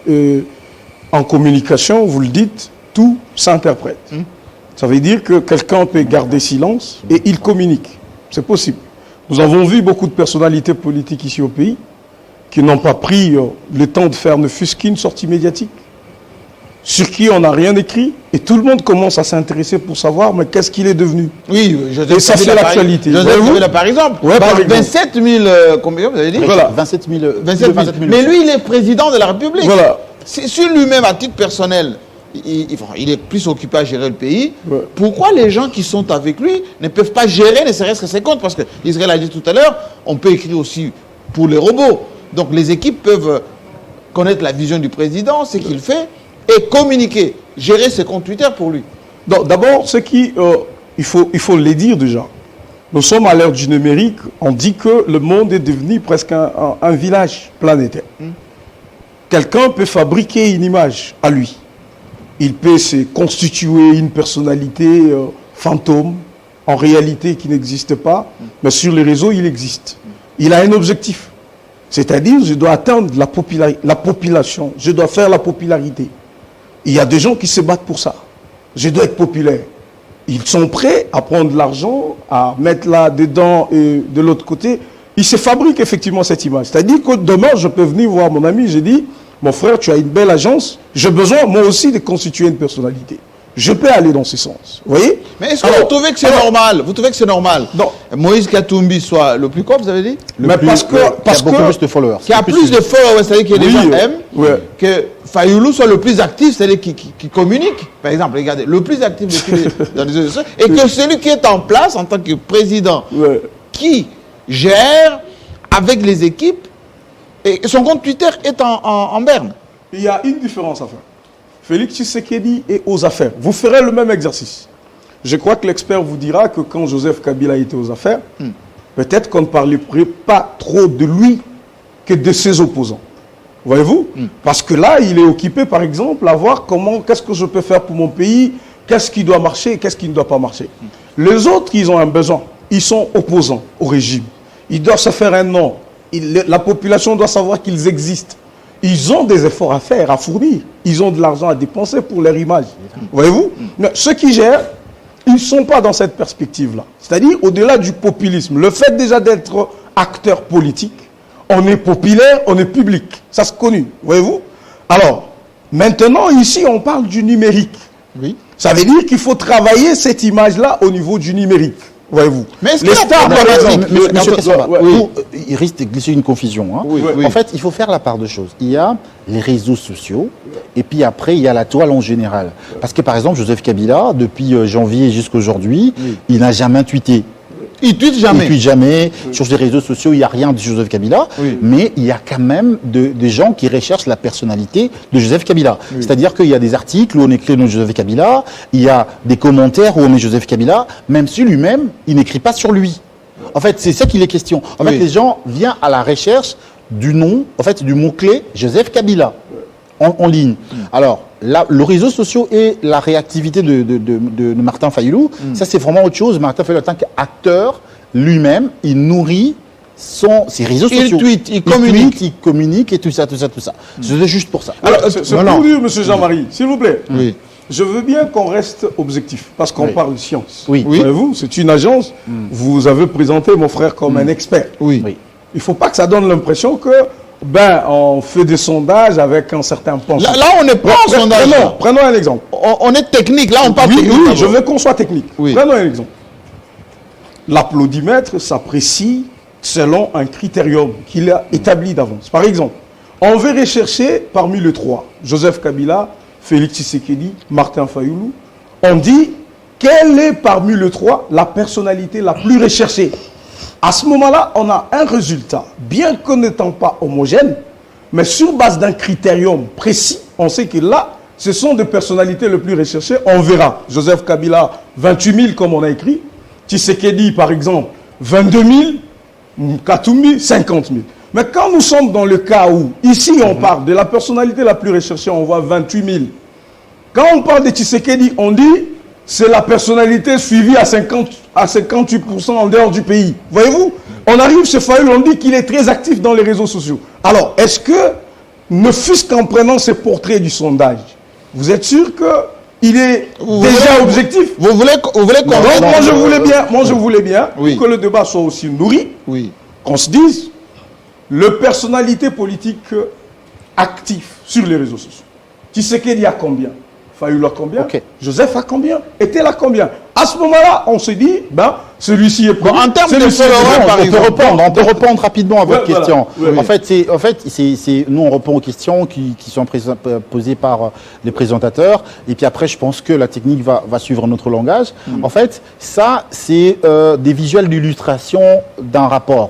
En communication, vous le dites, tout s'interprète. Ça veut dire que quelqu'un peut garder silence et il communique. C'est possible. Nous avons vu beaucoup de personnalités politiques ici au pays qui n'ont pas pris le temps de faire ne fût-ce qu'une sortie médiatique, sur qui on n'a rien écrit, et tout le monde commence à s'intéresser pour savoir mais qu'est-ce qu'il est devenu. Oui, et ça c'est l'actualité. Joseph Kabila par exemple, ouais, par exemple. 27 000, combien vous avez dit? Voilà. 27 000. 27 000. Mais lui, il est président de la République. Voilà. Sur lui-même, à titre personnel, il est plus occupé à gérer le pays. Ouais. Pourquoi les gens qui sont avec lui ne peuvent pas gérer ne serait-ce que ses comptes? Parce que Israël a dit tout à l'heure, on peut écrire aussi pour les robots. Donc les équipes peuvent connaître la vision du président, ce qu'il fait, et communiquer, gérer ses comptes Twitter pour lui. D'abord, ce qui, il faut le dire déjà. Nous sommes à l'ère du numérique. On dit que le monde est devenu presque un village planétaire. Quelqu'un peut fabriquer une image à lui. Il peut se constituer une personnalité fantôme, en réalité qui n'existe pas, mais sur les réseaux, il existe. Il a un objectif. C'est-à-dire, je dois atteindre la population, je dois faire la popularité. Il y a des gens qui se battent pour ça. Je dois être populaire. Ils sont prêts à prendre de l'argent, à mettre là-dedans et de l'autre côté. Ils se fabriquent effectivement cette image. C'est-à-dire que demain, je peux venir voir mon ami, je dis, mon frère, tu as une belle agence, j'ai besoin moi aussi de constituer une personnalité. Je peux aller dans ce sens. Vous voyez? Mais est-ce que vous trouvez que c'est normal? Vous trouvez que c'est normal? Non. Moïse Katumbi soit le plus quoi, vous avez dit? Parce qui a beaucoup plus de followers. Qui a plus de followers, c'est-à-dire que les gens aiment, ouais. que Fayoulou soit le plus actif, c'est-à-dire qui communique. Par exemple, regardez, le plus actif dans les réseaux sociaux, et que celui qui est en place en tant que président, Ouais. qui gère avec les équipes, et son compte Twitter est en berne. Il y a une différence à faire. Félix Tshisekedi est aux affaires. Vous ferez le même exercice. Je crois que l'expert vous dira que quand Joseph Kabila était aux affaires, peut-être qu'on ne parlait pas trop de lui que de ses opposants. Voyez-vous? Parce que là, il est occupé, par exemple, à voir qu'est-ce que je peux faire pour mon pays, qu'est-ce qui doit marcher et qu'est-ce qui ne doit pas marcher. Les autres, ils ont un besoin. Ils sont opposants au régime. Ils doivent se faire un nom. La population doit savoir qu'ils existent. Ils ont des efforts à faire, à fournir. Ils ont de l'argent à dépenser pour leur image. Voyez-vous? Mais ceux qui gèrent, ils ne sont pas dans cette perspective-là. C'est-à-dire, au-delà du populisme, le fait déjà d'être acteur politique, on est populaire, on est public. Ça se connaît. Voyez-vous? Alors, maintenant, ici, on parle du numérique. Oui. Ça veut dire qu'il faut travailler cette image-là au niveau du numérique. Voyez-vous? Mais est-ce les stars, par exemple, Monsieur Kessamba, ouais. il risque de glisser une confusion. Hein. Oui, oui. En fait, il faut faire la part de choses. Il y a les réseaux sociaux, et puis après, il y a la toile en général. Parce que, par exemple, Joseph Kabila, depuis janvier jusqu'à aujourd'hui, il n'a jamais tweeté. Il tweet jamais. Il tweet jamais. Sur les réseaux sociaux, il n'y a rien de Joseph Kabila. Oui. Mais il y a quand même des gens qui recherchent la personnalité de Joseph Kabila. C'est-à-dire qu'il y a des articles où on écrit le nom de Joseph Kabila, il y a des commentaires où on met Joseph Kabila, même si lui-même, il n'écrit pas sur lui. En fait, c'est ça qu'il est question. En fait, les gens viennent à la recherche du nom, en fait, du mot-clé Joseph Kabila en ligne. Alors, là, le réseau social et la réactivité de Martin Fayoulou, ça c'est vraiment autre chose. Martin Fayoulou, en tant qu'acteur, lui-même, il nourrit ses réseaux sociaux. Il communique et tout ça. C'est juste pour ça. Alors, c'est pour dire, monsieur Jean-Marie, s'il vous plaît. Oui. Je veux bien qu'on reste objectif, parce qu'on parle de science. Oui. Voyez-vous, c'est une agence. Vous avez présenté mon frère comme un expert. Oui. Oui. Il ne faut pas que ça donne l'impression que, on fait des sondages avec un certain penchant. Là, on n'est pas en sondage. Prenons un exemple. On est technique. Là, on parle technique. Oui, je veux qu'on soit technique. Oui. Prenons un exemple. L'applaudimètre s'apprécie selon un critérium qu'il a établi d'avance. Par exemple, on veut rechercher parmi les trois, Joseph Kabila, Félix Tshisekedi, Martin Fayoulou, on dit quelle est parmi les trois la personnalité la plus recherchée. À ce moment-là, on a un résultat, bien que n'étant pas homogène, mais sur base d'un critérium précis, on sait que là, ce sont des personnalités les plus recherchées. On verra. Joseph Kabila, 28 000 comme on a écrit. Tshisekedi, par exemple, 22 000, Katumbi, 50 000. Mais quand nous sommes dans le cas où, ici, on parle de la personnalité la plus recherchée, on voit 28 000. Quand on parle de Tshisekedi, on dit c'est la personnalité suivie à 58% en dehors du pays. Voyez-vous, on arrive chez Fayoulou, on dit qu'il est très actif dans les réseaux sociaux. Alors, est-ce que, ne fût-ce qu'en prenant ces portraits du sondage, vous êtes sûr qu'il est déjà objectif? Vous voulez qu'on... Moi, je voulais bien Oui. que le débat soit aussi nourri, Oui. qu'on se dise, le personnalité politique actif sur les réseaux sociaux. Tshisekedi a combien? Fayoulou a combien? Ok. Joseph a combien? Etel a combien? À ce moment-là, on se dit, ben, celui-ci est Bon, pris, en termes de celui-ci est followers, pris. par exemple. On peut répondre rapidement à votre Ouais, question. voilà. Oui, En fait, nous, on répond aux questions qui sont posées par les présentateurs. Et puis après, je pense que la technique va suivre notre langage. En fait, ça, c'est des visuels d'illustration d'un rapport.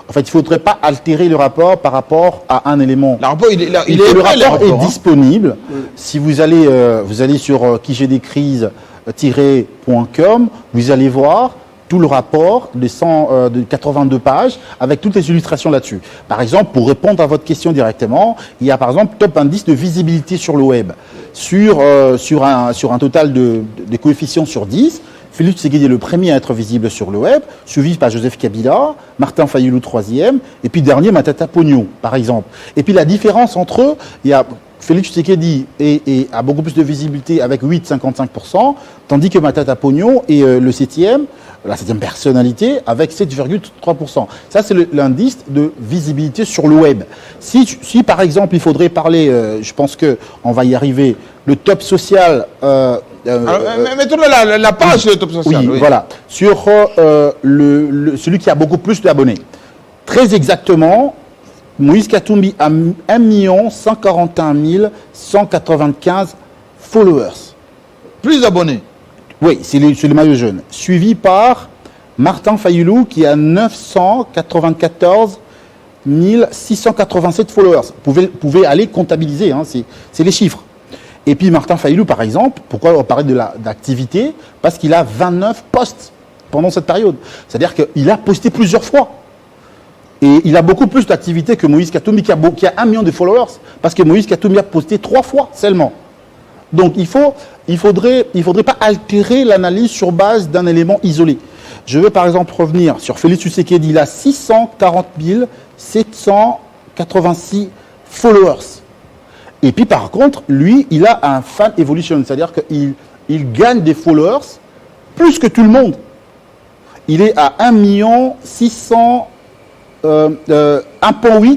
En fait, il ne faudrait pas altérer le rapport par rapport à un élément. Le rapport, le Le vrai, rapport est hein. disponible. Si vous allez sur kijédécrise-.com, vous allez voir tout le rapport de 82 pages avec toutes les illustrations là-dessus. Par exemple, pour répondre à votre question directement, il y a par exemple top indice de visibilité sur le web. Sur un total de coefficients sur 10, Félix Tshisekedi est le premier à être visible sur le web, suivi par Joseph Kabila, Martin Fayoulou troisième, et puis dernier Matata Ponyo, par exemple. Et puis la différence entre eux, il y a Félix Tshisekedi a beaucoup plus de visibilité avec 8,55%, tandis que Matata Ponyo est la septième personnalité avec 7,3%. Ça, c'est l'indice de visibilité sur le web. Si par exemple, il faudrait parler, je pense qu'on va y arriver, le top social... Mettons la page sur le top social. Oui, voilà. Sur celui qui a beaucoup plus d'abonnés. Très exactement, Moïse Katumbi a 1 141 195 followers. Plus d'abonnés. Oui, c'est le maillot jaune. Suivi par Martin Fayoulou qui a 994 687 followers. Vous pouvez aller comptabiliser, hein, c'est les chiffres. Et puis Martin Fayoulou, par exemple, pourquoi on parle d'activité? Parce qu'il a 29 posts pendant cette période. C'est-à-dire qu'il a posté plusieurs fois. Et il a beaucoup plus d'activité que Moïse Katumbi qui a 1 million de followers. Parce que Moïse Katumbi a posté 3 fois seulement. Donc il faudrait pas altérer l'analyse sur base d'un élément isolé. Je veux par exemple revenir sur Félix Tshisekedi. Il a 640 786 followers. Et puis par contre, lui, il a un fan evolution, c'est-à-dire qu'il gagne des followers plus que tout le monde. Il est à 1,8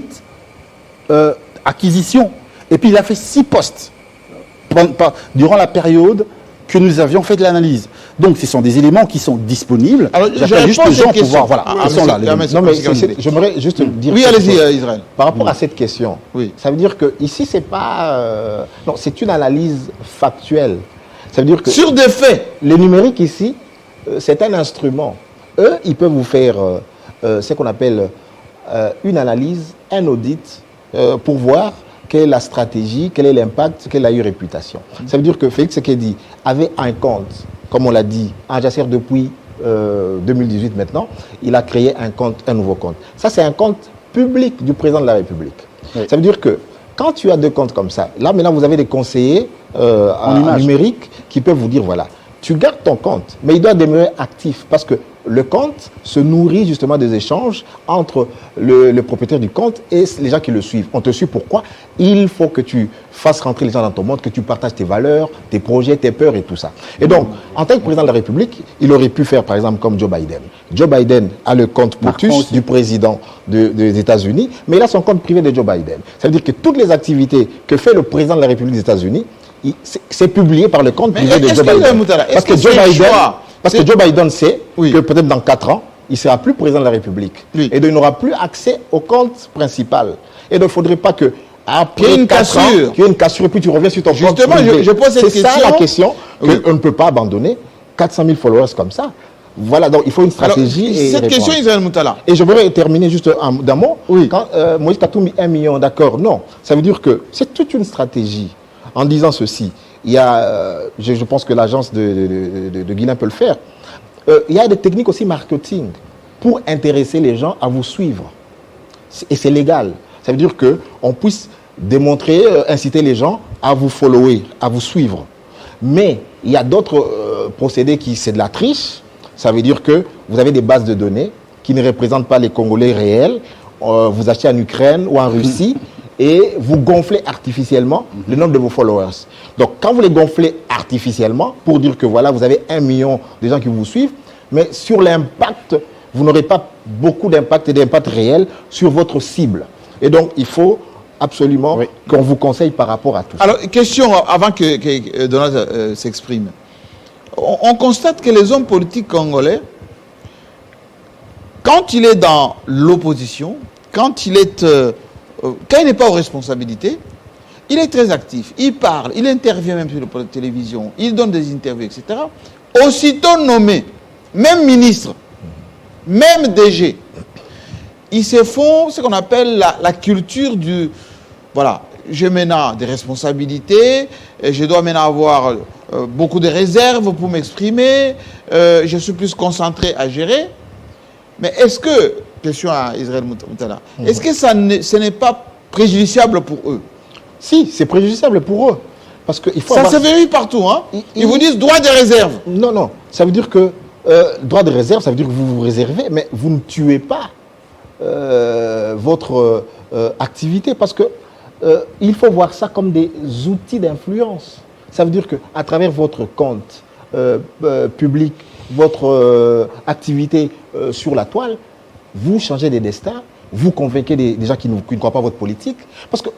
acquisitions. Et puis il a fait 6 posts durant la période que nous avions fait de l'analyse. Donc ce sont des éléments qui sont disponibles. Alors, j'appelle juste les gens pour voir. Voilà, Oui, ils sont là. Non, mais j'aimerais juste dire... Oui, quelque allez-y, chose. Israël. Par rapport à cette question, Oui. ça veut dire que ici c'est pas... non, c'est une analyse factuelle. Ça veut dire que Sur des faits. le numérique ici, c'est un instrument. Eux, ils peuvent vous faire ce qu'on appelle une analyse, un audit, pour voir quelle est la stratégie, quel est l'impact, quelle a eu réputation. Ça veut dire que Félix Tshisekedi avait un compte, comme on l'a dit, en jacère depuis 2018 maintenant, il a créé un nouveau compte. Ça, c'est un compte public du président de la République. Oui. Ça veut dire que quand tu as deux comptes comme ça, là maintenant vous avez des conseillers en numérique qui peuvent vous dire, voilà, tu gardes ton compte, mais il doit demeurer actif parce que le compte se nourrit justement des échanges entre le propriétaire du compte et les gens qui le suivent. On te suit pourquoi? Il faut que tu fasses rentrer les gens dans ton monde, que tu partages tes valeurs, tes projets, tes peurs et tout ça. Et donc, en tant que président de la République, il aurait pu faire par exemple comme Joe Biden. Joe Biden a le compte POTUS du président des États-Unis, mais il a son compte privé de Joe Biden. Ça veut dire que toutes les activités que fait le président de la République des États-Unis, c'est publié par le compte privé de Joe Biden. Parce que Joe Biden sait que peut-être dans 4 ans, il ne sera plus président de la République. Oui. Et donc il n'aura plus accès au compte principal. Et donc il ne faudrait pas que après 4 ans, qu'il y ait une cassure et puis tu reviens sur ton compte privé. Justement, je pose cette question. C'est ça la question qu'on ne peut pas abandonner. 400 000 followers comme ça. Voilà, donc il faut une stratégie. Alors, et cette question, Israël Moutala. Et je voudrais terminer juste d'un mot. Oui. Quand Moïse Katumbi 1 million, d'accord, non. Ça veut dire que c'est toute une stratégie. En disant ceci, il y a, je pense que l'agence de Guilain peut le faire. il y a des techniques aussi marketing pour intéresser les gens à vous suivre. Et c'est légal. Ça veut dire qu'on puisse démontrer, inciter les gens à vous follower, à vous suivre. Mais il y a d'autres procédés qui, c'est de la triche. Ça veut dire que vous avez des bases de données qui ne représentent pas les Congolais réels. Vous achetez en Ukraine ou en Russie et vous gonflez artificiellement le nombre de vos followers. Donc, quand vous les gonflez artificiellement, pour dire que voilà, vous avez 1 million de gens qui vous suivent, mais sur l'impact, vous n'aurez pas beaucoup d'impact et d'impact réel sur votre cible. Et donc, il faut absolument qu'on vous conseille par rapport à tout ça. Alors, question avant que Donald s'exprime. On constate que les hommes politiques congolais, quand il est dans l'opposition, quand il n'est pas aux responsabilités, il est très actif, il parle, il intervient même sur la télévision, il donne des interviews, etc. Aussitôt nommé, même ministre, même DG, ils se font ce qu'on appelle la culture du... Voilà, j'ai maintenant des responsabilités, je dois maintenant avoir beaucoup de réserves pour m'exprimer, je suis plus concentré à gérer. Mais est-ce que, question à Israël Moutala, est-ce que ce n'est pas préjudiciable pour eux? Si, c'est préjudiciable pour eux. Parce que il faut ça se vérifie partout. Hein? Ils vous disent droit de réserve. Non, non. Ça veut dire que droit de réserve, ça veut dire que vous vous réservez, mais vous ne tuez pas votre activité. Parce que il faut voir ça comme des outils d'influence. Ça veut dire qu'à travers votre compte public, votre activité sur la toile, vous changez des destins, vous convainquez des gens qui ne croient pas à votre politique. Parce que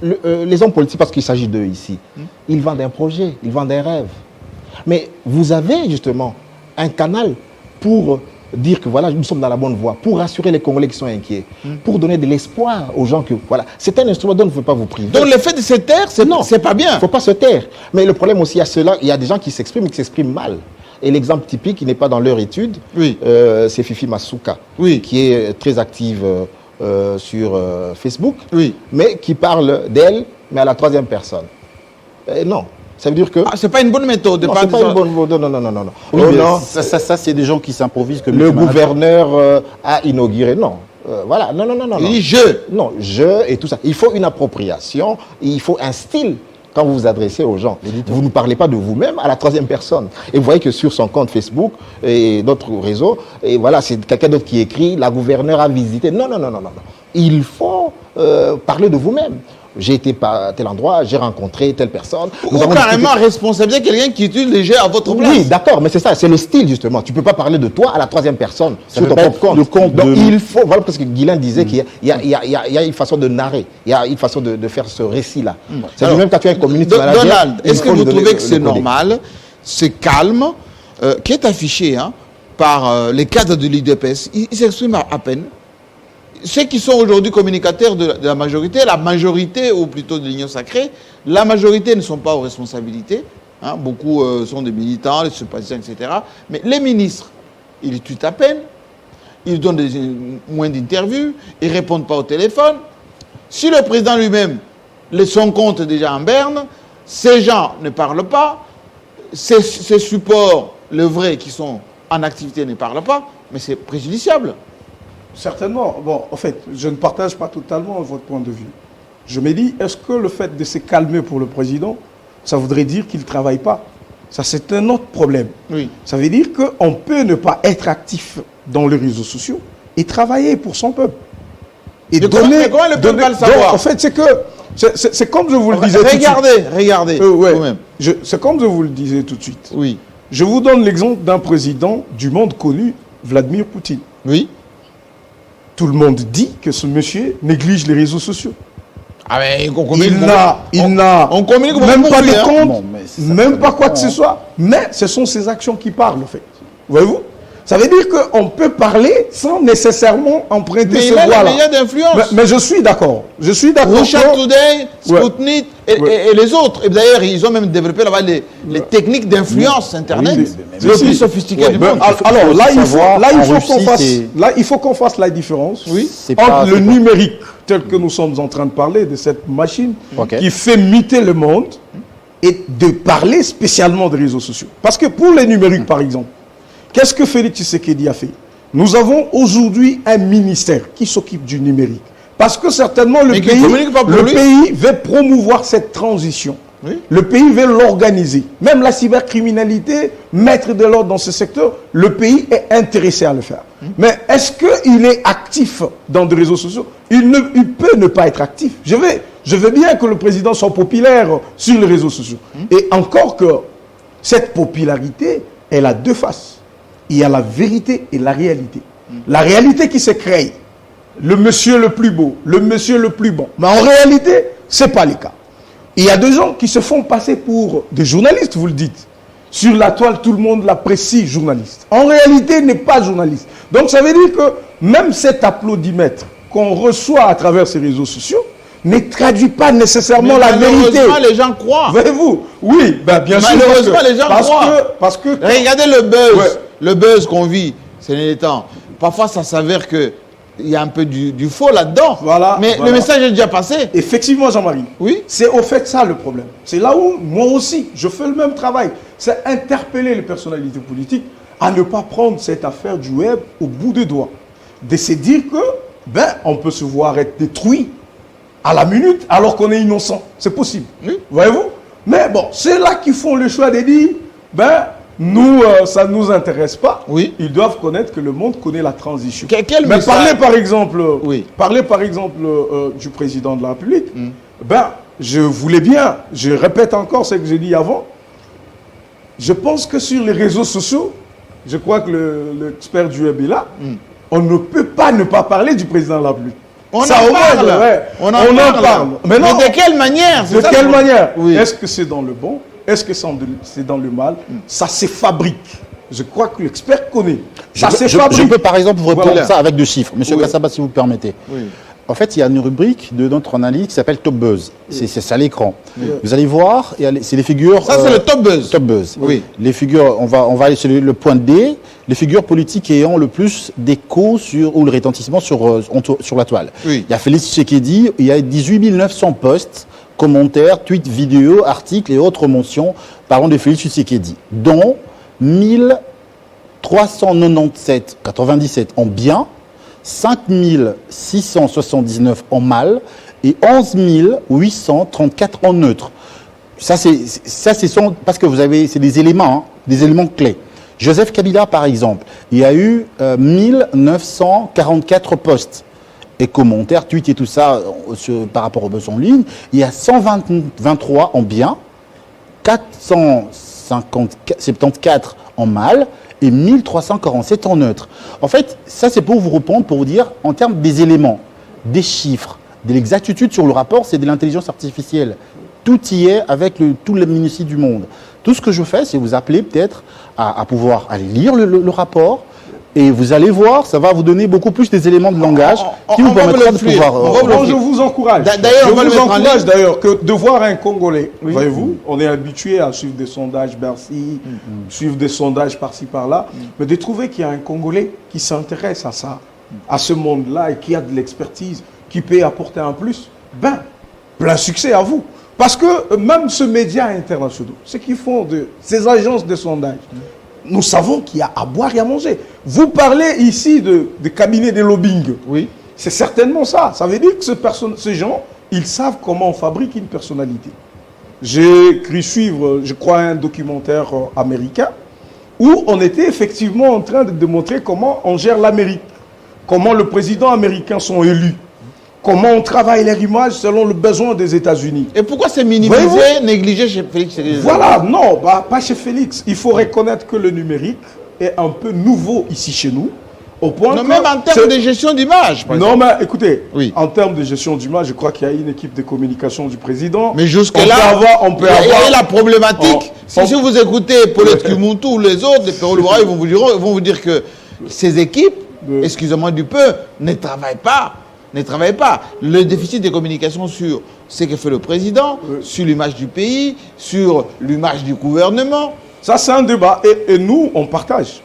les hommes politiques, parce qu'il s'agit d'eux ici, ils vendent un projet, ils vendent un rêve. Mais vous avez justement un canal pour dire que voilà, nous sommes dans la bonne voie, pour rassurer les Congolais qui sont inquiets, pour donner de l'espoir aux gens que voilà, c'est un instrument dont on ne peut pas vous priver. Donc le fait de se taire, c'est pas bien. Il ne faut pas se taire. Mais le problème aussi, il y a des gens qui s'expriment et qui s'expriment mal. Et l'exemple typique, qui n'est pas dans leur étude, c'est Fifi Masuka, qui est très active sur Facebook, mais qui parle d'elle, mais à la troisième personne. Non. Ça veut dire que... c'est pas une bonne méthode. Non, c'est pas une bonne méthode. Non. Oui, non. Ça c'est des gens qui s'improvisent comme le gouverneur a inauguré. Non. Voilà. Non. Il dit je. Non, je et tout ça. Il faut une appropriation, il faut un style quand vous vous adressez aux gens. Vous ne parlez pas de vous-même à la troisième personne. Et vous voyez que sur son compte Facebook et d'autres réseaux, et voilà, c'est quelqu'un d'autre qui écrit, la gouverneure a visité. Non. Il faut parler de vous-même. J'ai été à tel endroit, j'ai rencontré telle personne. Ou carrément responsabiliser quelqu'un qui utilise les jeux à votre place. Oui, d'accord, mais c'est ça, c'est le style justement. Tu ne peux pas parler de toi à la troisième personne sur ton propre compte. Donc il faut, voilà, parce que Guilain disait qu'il y a une façon de narrer, il y a une façon de faire ce récit-là. C'est même quand tu as un community manager. Donald, est-ce que vous trouvez que c'est normal, ce calme qui est affiché par les cadres de l'IDPS, ils s'expriment à peine? Ceux qui sont aujourd'hui communicateurs de la majorité, ou plutôt de l'Union sacrée, la majorité ne sont pas aux responsabilités. Beaucoup sont des militants, des sympathisants, etc. Mais les ministres, ils tuent à peine, ils donnent moins d'interviews, ils ne répondent pas au téléphone. Si le président lui-même, son compte est déjà en berne, ces gens ne parlent pas, ces supports, les vrais qui sont en activité ne parlent pas, mais c'est préjudiciable. Certainement. Bon, en fait, je ne partage pas totalement votre point de vue. Je me dis, est-ce que le fait de se calmer pour le président, ça voudrait dire qu'il ne travaille pas? Ça, c'est un autre problème. Oui. Ça veut dire qu'on peut ne pas être actif dans les réseaux sociaux et travailler pour son peuple. Et mais comment le peuple va le savoir? Donc, en fait, c'est comme je vous le disais Regardez vous-même. C'est comme je vous le disais tout de suite. Oui. Je vous donne l'exemple d'un président du monde connu, Vladimir Poutine. Oui. Tout le monde dit que ce monsieur néglige les réseaux sociaux. Ah mais on communique même pas de compte, même pas quoi que ce soit. Mais ce sont ses actions qui parlent, en fait. Voyez-vous? Ça veut dire qu'on peut parler sans nécessairement emprunter ce voie-là. Mais il y a d'influence. Mais je suis d'accord. Russia Today, Sputnik et les autres. Et d'ailleurs, ils ont même développé là-bas les techniques d'influence Internet. C'est le plus sophistiqué du monde. Alors là, il faut qu'on fasse la différence entre le numérique, tel que nous sommes en train de parler, de cette machine qui fait muter le monde, et de parler spécialement des réseaux sociaux. Parce que pour les numériques, par exemple, qu'est-ce que Félix Tshisekedi a fait? Nous avons aujourd'hui un ministère qui s'occupe du numérique. Parce que certainement le pays veut promouvoir cette transition. Oui. Le pays veut l'organiser. Même la cybercriminalité, mettre de l'ordre dans ce secteur, le pays est intéressé à le faire. Mais est-ce qu'il est actif dans des réseaux sociaux? Il peut ne pas être actif. Je veux bien que le président soit populaire sur les réseaux sociaux. Et encore que cette popularité, elle a deux faces. Il y a la vérité et la réalité. La réalité qui se crée, le monsieur le plus beau, le monsieur le plus bon. Mais en réalité, ce n'est pas le cas. Il y a des gens qui se font passer pour des journalistes, vous le dites. Sur la toile, tout le monde l'apprécie, journaliste. En réalité, il n'est pas journaliste. Donc ça veut dire que même cet applaudimètre qu'on reçoit à travers ces réseaux sociaux ne traduit pas nécessairement la vérité. Malheureusement, les gens croient. Voyez-vous? Oui, ben bien sûr. Malheureusement, les gens croient. Parce que regardez le buzz. Ouais. Le buzz qu'on vit ces derniers temps. Parfois, ça s'avère que il y a un peu du faux là-dedans. Voilà, mais le message est déjà passé. Effectivement, Jean-Marie. Oui. C'est au fait ça le problème. C'est là où, moi aussi, je fais le même travail. C'est interpeller les personnalités politiques à ne pas prendre cette affaire du web au bout des doigts. De se dire que, on peut se voir être détruit à la minute alors qu'on est innocent. C'est possible. Oui. Voyez-vous? Mais bon, c'est là qu'ils font le choix de dire, nous, ça ne nous intéresse pas. Oui. Ils doivent connaître que le monde connaît la transition. Mais parler par exemple, du président de la République, je voulais bien, je répète encore ce que j'ai dit avant, je pense que sur les réseaux sociaux, je crois que l'expert du web est là, on ne peut pas ne pas parler du président de la République. On en parle. Mais de quelle manière? De quelle manière? Est-ce que c'est dans le bon? Est-ce que c'est dans le mal? Ça se fabrique. Je crois que l'expert connaît. Je peux par exemple vous répondre ça avec deux chiffres. Monsieur Kassaba, si vous permettez. Oui. En fait, il y a une rubrique de notre analyse qui s'appelle Top Buzz. C'est ça à l'écran. Oui. Vous allez voir, c'est les figures... Ça, c'est le Top Buzz. Top Buzz. Oui. Les figures, on va aller sur le point D, les figures politiques ayant le plus d'écho ou le retentissement sur la toile. Oui. Il y a Félix Tshisekedi, il y a 18 900 posts, commentaires, tweets, vidéos, articles et autres mentions parlant de Félix Tshisekedi, dont 1397 en bien, 5679 en mal et 11 834 en neutre. Ça, parce que c'est des éléments clés. Joseph Kabila, par exemple, il y a eu 1944 posts et commentaires, tweets et tout ça par rapport aux buzz en ligne. Il y a 123 en bien, 474 en mal et 1347 en neutre. En fait, ça c'est pour vous répondre, pour vous dire, en termes des éléments, des chiffres, de l'exactitude sur le rapport, c'est de l'intelligence artificielle. Tout y est avec tous les ministères du monde. Tout ce que je fais, c'est vous appeler peut-être à pouvoir aller lire le rapport, et vous allez voir, ça va vous donner beaucoup plus des éléments de langage qui vous permettront de pouvoir... Je vous encourage. D'ailleurs, je vous encourage que de voir un Congolais. Oui. Voyez-vous, on est habitué à suivre des sondages Bercy, suivre des sondages par-ci, par-là, mais de trouver qu'il y a un Congolais qui s'intéresse à ça, à ce monde-là, et qui a de l'expertise, qui peut apporter un plus, plein succès à vous. Parce que même ce média international, ce qu'ils font de ces agences de sondage, nous savons qu'il y a à boire et à manger. Vous parlez ici de cabinets de lobbying. Oui. C'est certainement ça. Ça veut dire que ces gens, ils savent comment on fabrique une personnalité. J'ai cru suivre, je crois, un documentaire américain où on était effectivement en train de démontrer comment on gère l'Amérique, comment le président américain sont élus, comment on travaille leur image selon le besoin des États-Unis. Et pourquoi c'est minimisé, négligé chez Félix? Voilà, non, pas chez Félix. Il faut reconnaître que le numérique est un peu nouveau ici chez nous. Au point non, même en termes de gestion d'image. Non, mais écoutez, en termes de gestion d'image, je crois qu'il y a une équipe de communication du président. Mais jusque-là, il y a la problématique. Si vous écoutez Paulette Kumuntu ou les autres, les Perrault-Louvain, ils vont vous dire que ces équipes, excusez-moi du peu, ne travaillent pas. Le déficit de communication sur ce que fait le président, sur l'image du pays, sur l'image du gouvernement. Ça, c'est un débat. Et nous, on partage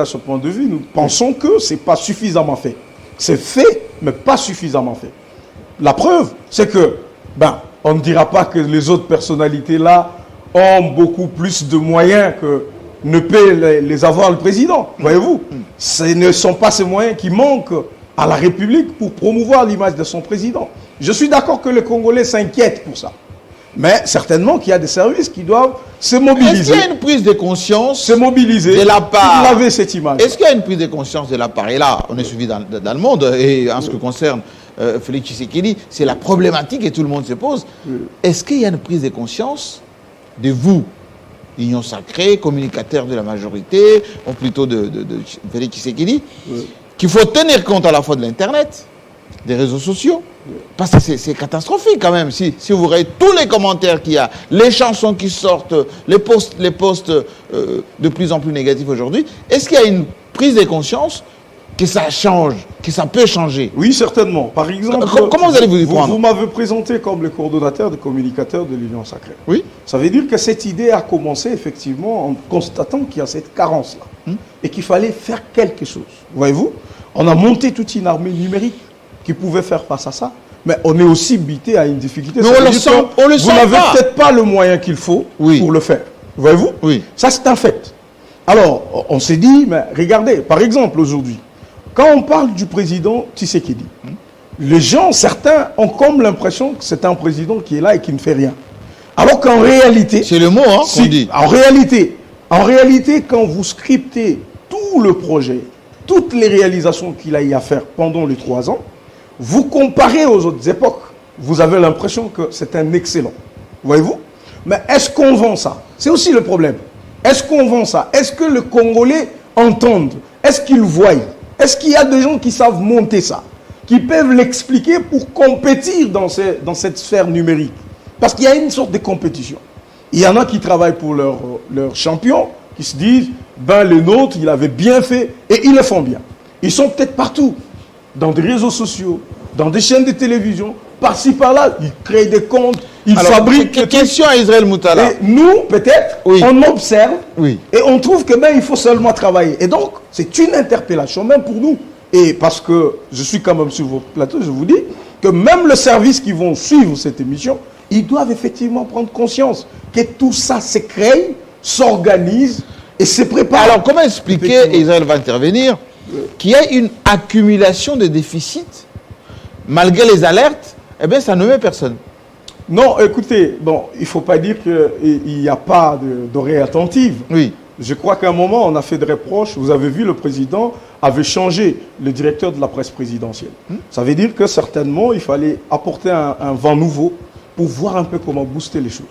ce point de vue. Nous pensons que ce n'est pas suffisamment fait. C'est fait, mais pas suffisamment fait. La preuve, c'est que, on ne dira pas que les autres personnalités là ont beaucoup plus de moyens ne peut les avoir le président, voyez-vous. Ce ne sont pas ces moyens qui manquent à la République pour promouvoir l'image de son président. Je suis d'accord que les Congolais s'inquiètent pour ça. Mais certainement qu'il y a des services qui doivent se mobiliser. Est-ce qu'il y a une prise de conscience se mobiliser de la part pour laver cette image? Est-ce qu'il y a une prise de conscience de la part? Et là, on est suivi dans le monde. Et en ce qui concerne Félix Tshisekedi, c'est la problématique et tout le monde se pose. Est-ce qu'il y a une prise de conscience de vous, Union sacrée, communicateur de la majorité, ou plutôt de Félix Tshisekedi, qu'il faut tenir compte à la fois de l'Internet, des réseaux sociaux, parce que c'est catastrophique quand même. Si vous regardez tous les commentaires qu'il y a, les chansons qui sortent, les posts de plus en plus négatifs aujourd'hui, est-ce qu'il y a une prise de conscience que ça change, que ça peut changer? Oui, certainement. Par exemple, comment vous allez vous y prendre? Vous m'avez présenté comme le coordonnateur des communicateurs de l'Union sacrée. Oui. Ça veut dire que cette idée a commencé effectivement en constatant qu'il y a cette carence-là et qu'il fallait faire quelque chose. Voyez-vous, on a monté toute une armée numérique qui pouvait faire face à ça, mais on est aussi buté à une difficulté. Mais on le sent vous n'avez peut-être pas le moyen qu'il faut pour le faire. Voyez-vous? Oui. Ça, c'est un fait. Alors, on s'est dit, mais regardez, par exemple, aujourd'hui, quand on parle du président Tshisekedi, les gens, certains, ont comme l'impression que c'est un président qui est là et qui ne fait rien. Alors qu'en réalité... C'est le mot qu'on dit. En réalité, quand vous scriptez tout le projet, toutes les réalisations qu'il a eu à faire pendant les 3 ans, vous comparez aux autres époques, vous avez l'impression que c'est un excellent. Voyez-vous? Mais est-ce qu'on vend ça? C'est aussi le problème. Est-ce qu'on vend ça? Est-ce que les Congolais entendent? Est-ce qu'ils voient? Est-ce qu'il y a des gens qui savent monter ça? Qui peuvent l'expliquer pour compétir dans cette sphère numérique? Parce qu'il y a une sorte de compétition. Il y en a qui travaillent pour leur champion, qui se disent, ben le nôtre, il avait bien fait, et ils le font bien. Ils sont peut-être partout, dans des réseaux sociaux, dans des chaînes de télévision, par-ci, par-là, ils créent des comptes, ils fabriquent... Question à Israël Moutala. Et nous, peut-être, on observe, et on trouve que ben, il faut seulement travailler. Et donc, c'est une interpellation, même pour nous. Et parce que je suis quand même sur vos plateaux, je vous dis que même le service qui vont suivre cette émission, ils doivent effectivement prendre conscience que tout ça se crée, s'organise et se prépare. Alors, comment expliquer, et Israël va intervenir, qu'il y a une accumulation de déficits, malgré les alertes, eh bien, ça ne met personne. Non, écoutez, bon, il ne faut pas dire qu'il n'y a pas d'oreille attentive. Oui. Je crois qu'à un moment, on a fait des reproches. Vous avez vu, le président avait changé le directeur de la presse présidentielle. Ça veut dire que certainement, il fallait apporter un vent nouveau pour voir un peu comment booster les choses.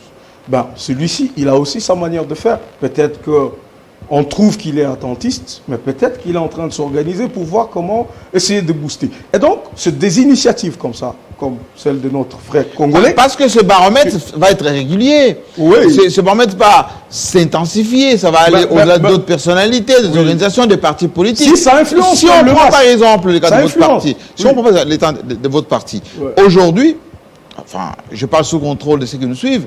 Ben, celui-ci, il a aussi sa manière de faire. Peut-être qu'on trouve qu'il est attentiste, mais peut-être qu'il est en train de s'organiser pour voir comment essayer de booster. Et donc, c'est des initiatives comme ça, comme celle de notre frère congolais. Parce que ce baromètre va être régulier. Oui. Ce baromètre va s'intensifier, ça va aller au-delà d'autres personnalités, des organisations, des partis politiques. Si ça influence. Si on prend par exemple le cas de votre parti, si on prend l'état de votre parti, aujourd'hui, enfin, je parle sous contrôle de ceux qui nous suivent,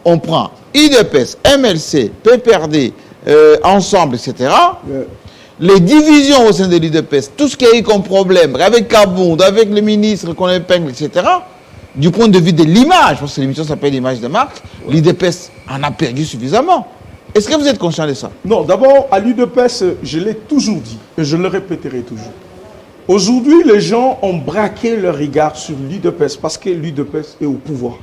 on prend IDPS, MLC, PPRD, Ensemble, etc. Les divisions au sein de l'IDPS, tout ce qu'il y a eu comme problème, avec Kabound, avec les ministres qu'on épingle, etc., du point de vue de l'image, parce que l'émission s'appelle l'image de marque, l'IDPS en a perdu suffisamment. Est-ce que vous êtes conscient de ça? Non, d'abord, à l'UDPS, je l'ai toujours dit, et je le répéterai toujours. Aujourd'hui, les gens ont braqué leur regard sur l'UDPS parce que l'UDPS est au pouvoir.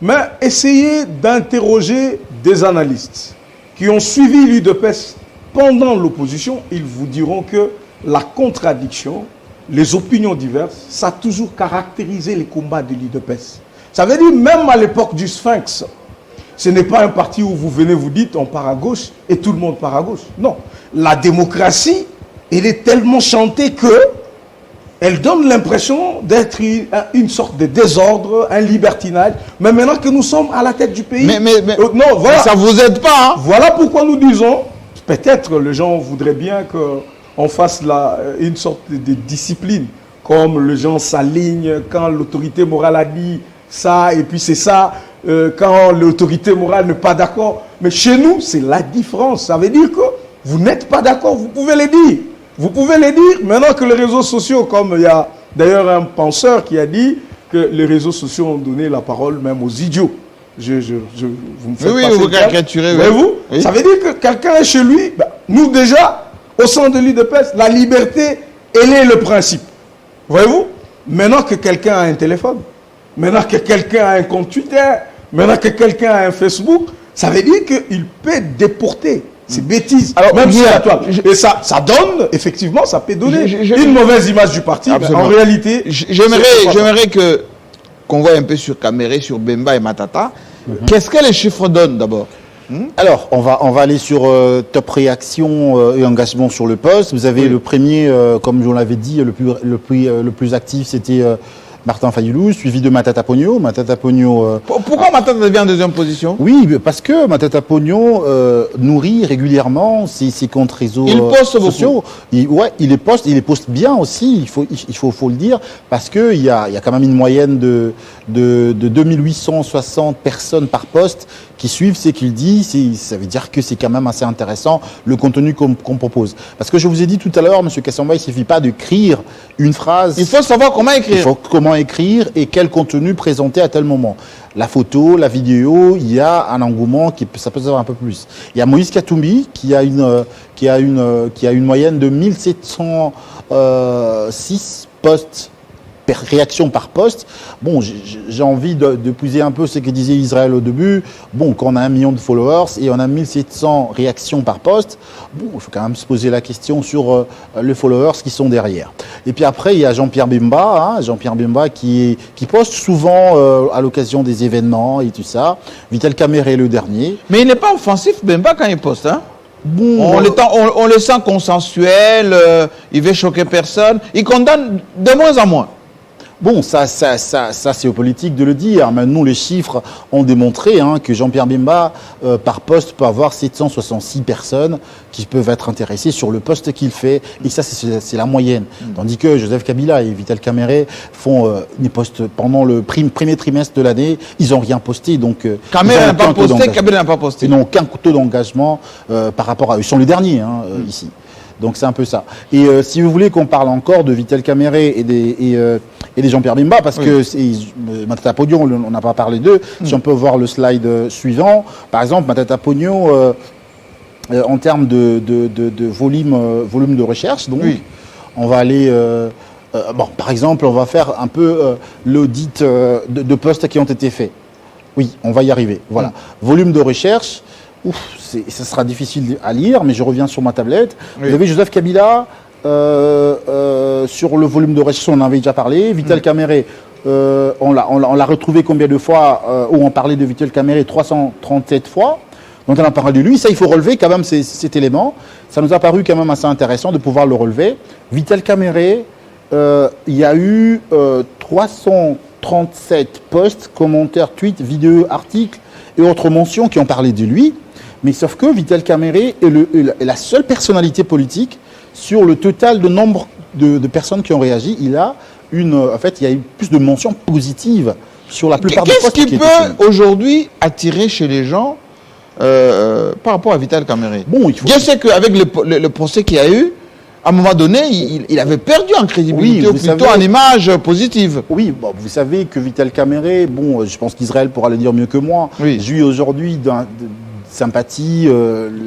Mais essayez d'interroger des analystes qui ont suivi l'UDPS pendant l'opposition, ils vous diront que la contradiction, les opinions diverses, ça a toujours caractérisé les combats de l'UDPS. Ça veut dire, même à l'époque du Sphinx, ce n'est pas un parti où vous venez, vous dites, on part à gauche et tout le monde part à gauche. Non. La démocratie, elle est tellement chantée que elle donne l'impression d'être une sorte de désordre, un libertinage. Mais maintenant que nous sommes à la tête du pays... non, voilà, ça ne vous aide pas. Hein. Voilà pourquoi nous disons, peut-être les gens voudraient bien qu'on fasse une sorte de discipline, comme les gens s'alignent quand l'autorité morale a dit ça, et puis c'est ça, quand l'autorité morale n'est pas d'accord. Mais chez nous, c'est la différence. Ça veut dire que vous n'êtes pas d'accord, vous pouvez le dire. Vous pouvez le dire, maintenant que les réseaux sociaux, comme il y a d'ailleurs un penseur qui a dit que les réseaux sociaux ont donné la parole même aux idiots. vous me faites Oui, passer vous le terme. caricaturez, oui. Voyez-vous, Oui. ça veut dire que quelqu'un est chez lui. Nous déjà, au sein de l'UDPS, la liberté, elle est le principe. Voyez-vous, maintenant que quelqu'un a un téléphone, maintenant que quelqu'un a un compte Twitter, maintenant que quelqu'un a un Facebook, ça veut dire qu'il peut être déporté. C'est bêtise. Alors, même si Guillaume, la toile. Et ça donne, effectivement, ça peut donner Je- une mauvaise image du parti. Mais Absolument. en réalité, J'aimerais qu'on voit un peu sur Caméré, sur Bemba et Matata. Qu'est-ce que les chiffres donnent d'abord? Alors, on va aller sur top réaction et engagement sur le poste. Vous avez le premier, comme je l'avais dit, le plus actif, c'était Martin Fayoulou, suivi de Matata Pogno. Matata Pogno. Pourquoi Matata devient en deuxième position? Oui, parce que Matata Pogno nourrit régulièrement ses comptes réseaux Il poste beaucoup. sociaux. Il les poste bien aussi. Il faut le dire, parce que il y a quand même une moyenne de 2860 personnes par poste qui suivent ce qu'il dit. Ça veut dire que c'est quand même assez intéressant le contenu qu'on propose. Parce que je vous ai dit tout à l'heure, Monsieur Kassamba, il suffit pas d'écrire une phrase. Il faut savoir comment écrire. Il faut comment écrire et quel contenu présenter à tel moment. La photo, la vidéo, il y a un engouement ça peut savoir un peu plus. Il y a Moïse Katumbi qui a une moyenne de 1706 posts réaction par poste. Bon, j'ai envie de pousser un peu ce que disait Israël au début. Bon, quand on a 1 million de followers et on a 1700 réactions par poste, bon, il faut quand même se poser la question sur les followers qui sont derrière. Et puis après, il y a Jean-Pierre Bemba, Jean-Pierre Bemba qui poste souvent à l'occasion des événements et tout ça. Vital Caméré le dernier. Mais il n'est pas offensif, Bemba, quand il poste, hein? Bon, On le sent consensuel, il veut choquer personne. Il condamne de moins en moins. Bon, ça c'est aux politiques de le dire. Mais nous, les chiffres ont démontré que Jean-Pierre Bemba, par poste, peut avoir 766 personnes qui peuvent être intéressées sur le poste qu'il fait. Et ça, c'est la moyenne. Tandis que Joseph Kabila et Vital Caméré font des postes pendant le premier trimestre de l'année. Ils n'ont rien posté. Donc, Caméré n'a pas posté, Kabila n'a pas posté. Ils n'ont aucun taux d'engagement par rapport à eux. Ils sont les derniers ici. Donc c'est un peu ça. Et si vous voulez qu'on parle encore de Vital Caméré et des Jean-Pierre Bemba, parce que Matata Pogno, on n'a pas parlé d'eux. Si on peut voir le slide suivant, par exemple, Matata Pogno, en termes de volume de recherche, donc on va aller... par exemple, on va faire un peu l'audit de postes qui ont été faits. Oui, on va y arriver. Voilà. Volume de recherche. Ça sera difficile à lire, mais je reviens sur ma tablette. Vous avez Joseph Kabila, sur le volume de recherche, on en avait déjà parlé. Vital Caméré, on l'a retrouvé combien de fois, où on parlait de Vital Caméré 337 fois. Donc on a parlé de lui. Ça, il faut relever quand même cet élément. Ça nous a paru quand même assez intéressant de pouvoir le relever. Vital Caméré, il y a eu 337 posts, commentaires, tweets, vidéos, articles et autres mentions qui ont parlé de lui. Mais sauf que Vital Caméré est la seule personnalité politique sur le total de nombre de personnes qui ont réagi. En fait, il y a eu plus de mentions positives sur la plupart des postes. Qu'est-ce qui peut aujourd'hui attirer chez les gens par rapport à Vital Caméré? Bon, Dieu sait qu'avec le procès qu'il y a eu, à un moment donné, il avait perdu en crédibilité, ou plutôt en image positive. Oui, vous savez que Vital Caméré, je pense qu'Israël pourra le dire mieux que moi, jouit aujourd'hui sympathie.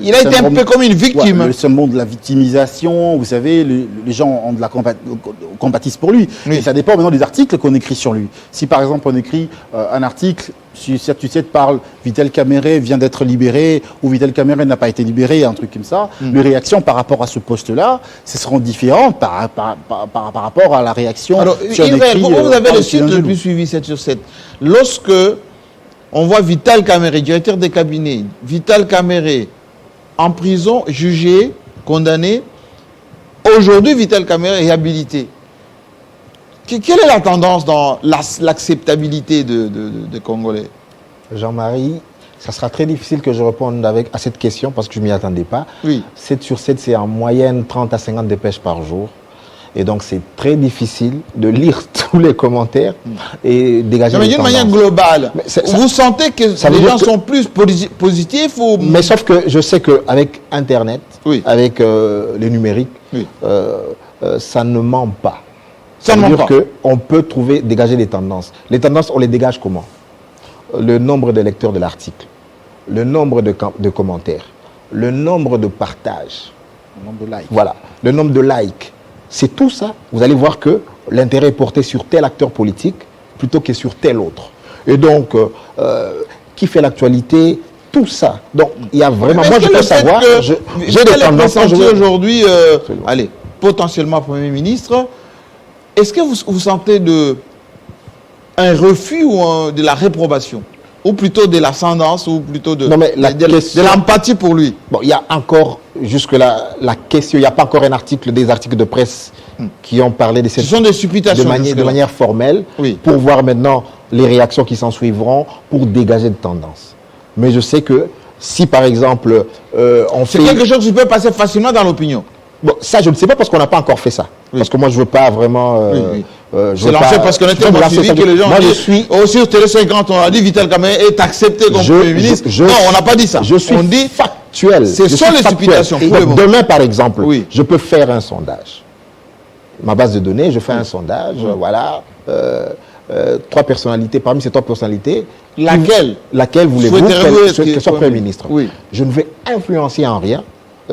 Il a été un peu comme une victime. Le symbole de la victimisation, vous savez, les gens compatissent pour lui. Et ça dépend maintenant des articles qu'on écrit sur lui. Si par exemple on écrit un article, si tu parle Vital Caméré vient d'être libéré ou Vital Caméré n'a pas été libéré, un truc comme ça, les réactions par rapport à ce poste-là, ce seront différentes par rapport à la réaction. Alors, vous avez le site le plus suivi 7 sur 7. Lorsque on voit Vital Caméré, directeur des cabinets, Vital Caméré en prison, jugé, condamné. Aujourd'hui, Vital Caméré est réhabilité. Quelle est la tendance dans l'acceptabilité des Congolais? Jean-Marie, ça sera très difficile que je réponde à cette question parce que je ne m'y attendais pas. 7 sur 7, c'est en moyenne 30 à 50 dépêches par jour. Et donc, c'est très difficile de lire tous les commentaires et dégager mais les d'une tendances. manière globale, vous sentez que les gens sont plus positifs ou... Mais sauf que je sais qu'avec Internet, avec le numérique, ça ne ment pas. Ça veut dire qu'on peut dégager des tendances. Les tendances, on les dégage comment? le nombre de lecteurs de l'article, le nombre de commentaires, le nombre de partages, Le nombre de likes. voilà, le nombre de likes, c'est tout ça. Vous allez voir que l'intérêt est porté sur tel acteur politique plutôt que sur tel autre. Et donc, qui fait l'actualité, tout ça. Donc, il y a vraiment... Mais Moi, est-ce je que peux le fait savoir... que J'ai des tendances... pressenti aujourd'hui, Absolument. allez, potentiellement Premier ministre, est-ce que vous sentez un refus ou de la réprobation? Ou plutôt de l'ascendance, ou plutôt de, Non, mais la de question- l'empathie pour lui? Bon, il y a encore, jusque-là, la question, il n'y a pas encore des articles de presse qui ont parlé de cette... Ce sont des supputations. de jusque-là. manière formelle, Oui. pour voir maintenant les réactions qui s'en suivront, pour dégager de tendance. Mais je sais que si, par exemple, on C'est fait... quelque chose qui peut passer facilement dans l'opinion. Bon, ça, je ne sais pas parce qu'on n'a pas encore fait ça. Oui. Parce que moi, je ne veux pas vraiment... Oui, oui. je C'est veux lancé pas- parce qu'on je était veux me pas lancer suivi ça. que les gens Moi, ont je dit, suis... aussi sur Télé 50, on a dit Vital Kamerhe est accepté comme Premier ministre. Non, on n'a pas dit ça. Je suis on dit factuel. Ce Je sont suis les factuel. supputations, Et pour le donc, moment. demain, par exemple, Oui. je peux faire un sondage. Ma base de données, je fais un sondage, voilà. 3 personnalités, parmi ces 3 personnalités, laquelle voulez-vous Souhaiteriez-vous qu'elle soit Premier ministre? Oui. Je ne vais influencer en rien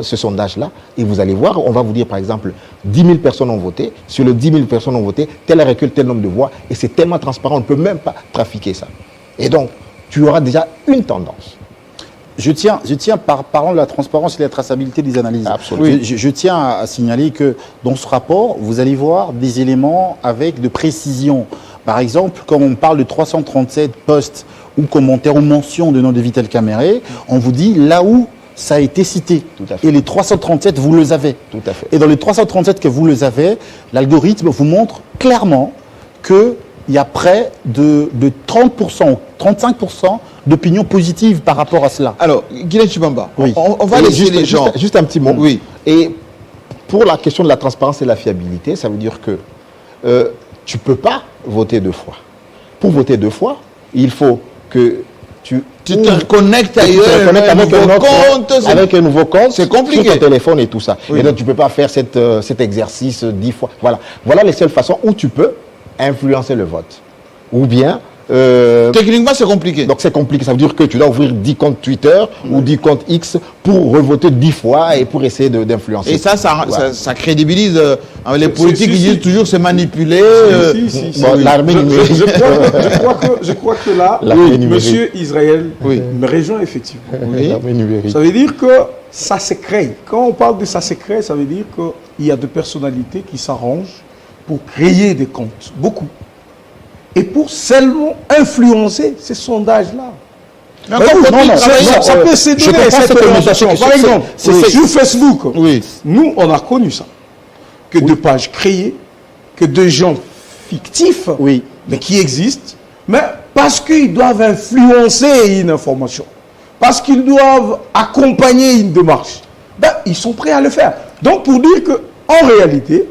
ce sondage-là, et vous allez voir, on va vous dire par exemple, 10 000 personnes ont voté, sur les 10 000 personnes ont voté, tel a recueilli tel nombre de voix, et c'est tellement transparent, on ne peut même pas trafiquer ça. Et donc, tu auras déjà une tendance. Je tiens parlant de la transparence et de la traçabilité des analyses. Absolument. Je tiens à signaler que dans ce rapport, vous allez voir des éléments avec de précision. Par exemple, quand on parle de 337 posts ou commentaires ou mentions de nom de Vital Kamerhe, on vous dit là où ça a été cité. Tout à fait. Et les 337, vous les avez. Tout à fait. Et dans les 337 que vous les avez, l'algorithme vous montre clairement qu'il y a près de 30%, 35% d'opinions positives par rapport à cela. Alors, Guilhem Tshibamba, Oui. on va Et laisser les gens. Juste un petit mot. Oui. Et pour la question de la transparence et de la fiabilité, ça veut dire que tu ne peux pas voter 2 fois. Pour voter 2 fois, il faut que tu te reconnectes tu te ailleurs, reconnectes avec un autre compte. avec un nouveau compte, c'est compliqué. sur ton téléphone et tout ça. Oui. Et donc tu ne peux pas faire cet exercice 10 fois. Voilà les seules façons où tu peux influencer le vote. Ou bien... Techniquement, c'est compliqué. donc c'est compliqué, ça veut dire que tu dois ouvrir 10 comptes Twitter ou 10 comptes X pour revoter 10 fois et pour essayer d'influencer. Et ça crédibilise les politiques si, qui si. disent toujours c'est manipulé. Si. Bon, l'armée numérique. Je crois que là, L'armée numérique. Monsieur Israël Oui. me rejoint effectivement. Oui. L'armée numérique. Ça veut dire que ça se crée. Quand on parle de ça se crée, ça veut dire qu'il y a des personnalités qui s'arrangent pour créer des comptes. Beaucoup. Et pour seulement influencer ces sondages-là. Mais encore faut-il travailler. Ça peut se je donner comprends cette cette orientation. orientation. Par exemple, C'est- sur Facebook, Oui. nous, on a connu ça. Que de pages créées, que de gens fictifs, Oui. mais qui existent, mais parce qu'ils doivent influencer une information, parce qu'ils doivent accompagner une démarche, ben, ils sont prêts à le faire. Donc, pour dire que en réalité,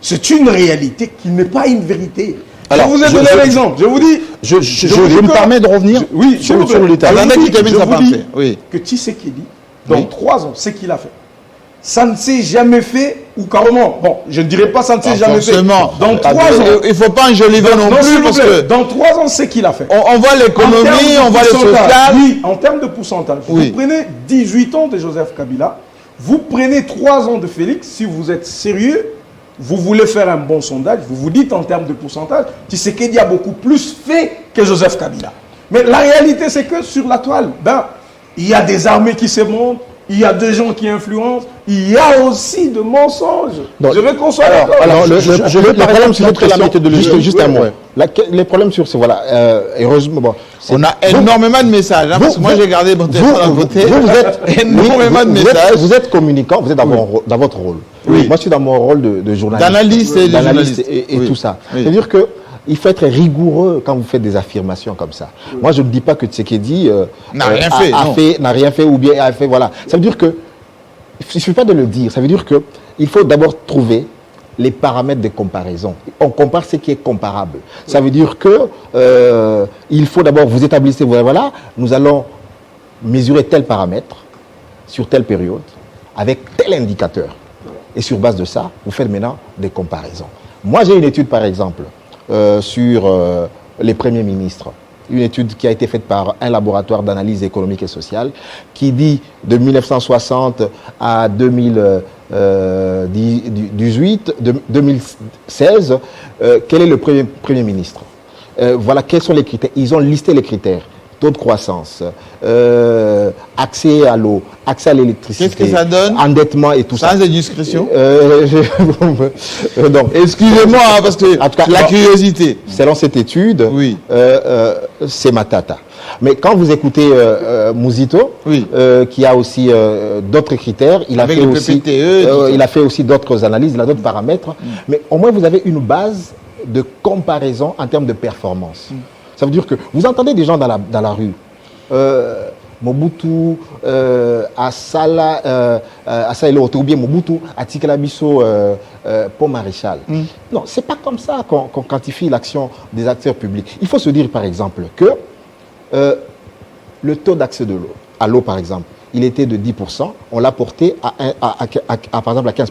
c'est une réalité qui n'est pas une vérité. Alors, je vous ai donné l'exemple. Je vous dis... Je vous dis me que- permets de revenir oui, sur s'il vous plaît. le détail. Attendez Je vous qu'il termine dis- sa je vous pensée. dis Oui. que Tshisekedi, dans Oui. 3 ans, ce qu'il a fait, ça ne s'est jamais fait, ou carrément, bon, je ne dirais pas ça ne s'est jamais fait. Forcément. Dans 3 ans, Il ne faut pas enjoliver non s'il plus vous parce plaît, que dans 3 ans, ce qu'il a fait. on voit l'économie, on voit le social. Oui, en termes de pourcentage. Oui. Vous prenez 18 ans de Joseph Kabila, vous prenez 3 ans de Félix, si vous êtes sérieux, vous voulez faire un bon sondage, vous vous dites en termes de pourcentage, Tshisekedi a beaucoup plus fait que Joseph Kabila. Mais la réalité, c'est que sur la toile, ben, il y a des armées qui se montent, il y a des gens qui influencent, il y a aussi de mensonges. Donc, je veux qu'on soit Alors, d'accord. alors, le problème sur cette montrer la question, méthodologie. juste un mot. Ouais. Les problèmes sur ce, voilà, heureusement, bon, c'est- On a énormément de messages. Parce que moi, j'ai gardé mon téléphone à côté. vous êtes énormément de vous êtes- messages. Vous êtes communicant, vous êtes dans votre rôle. Oui. Moi, je suis dans mon rôle de journaliste. D'analyste et de D'analyste journaliste. et Oui. tout ça. Oui. C'est-à-dire que il faut être rigoureux quand vous faites des affirmations comme ça. Moi, je ne dis pas que Tshisekedi N'a rien fait, non. n'a rien fait ou bien a fait, voilà. Ça veut dire que, il ne suffit pas de le dire, ça veut dire que il faut d'abord trouver les paramètres de comparaison. On compare ce qui est comparable. Ça veut dire que il faut d'abord vous établissez, voilà, nous allons mesurer tel paramètre sur telle période avec tel indicateur. Et sur base de ça, vous faites maintenant des comparaisons. Moi, j'ai une étude, par exemple, sur les premiers ministres une étude qui a été faite par un laboratoire d'analyse économique et sociale, qui dit de 1960 à 2016, quel est le premier ministre. Voilà quels sont les critères. Ils ont listé les critères. Taux de croissance, accès à l'eau, accès à l'électricité. Qu'est-ce que ça donne? Endettement et tout ça. Sans indiscrétion. Donc, excusez-moi, hein, parce que en tout cas, la curiosité. Selon cette étude, Oui. C'est Matata. Mais quand vous écoutez Mouzito, Oui. qui a aussi d'autres critères, il a Avec fait le aussi, PPTE, il a fait aussi d'autres analyses, il a d'autres paramètres. Mais au moins, vous avez une base de comparaison en termes de performance. Ça veut dire que vous entendez des gens dans la rue, Mobutu, Asala Eloto, ou bien Mobutu, Atikalabiso, Pont Maréchal. Non, c'est pas comme ça qu'on quantifie l'action des acteurs publics. Il faut se dire, par exemple, que le taux d'accès de l'eau, à l'eau, par exemple, il était de 10%, on l'a porté par exemple, à 15%.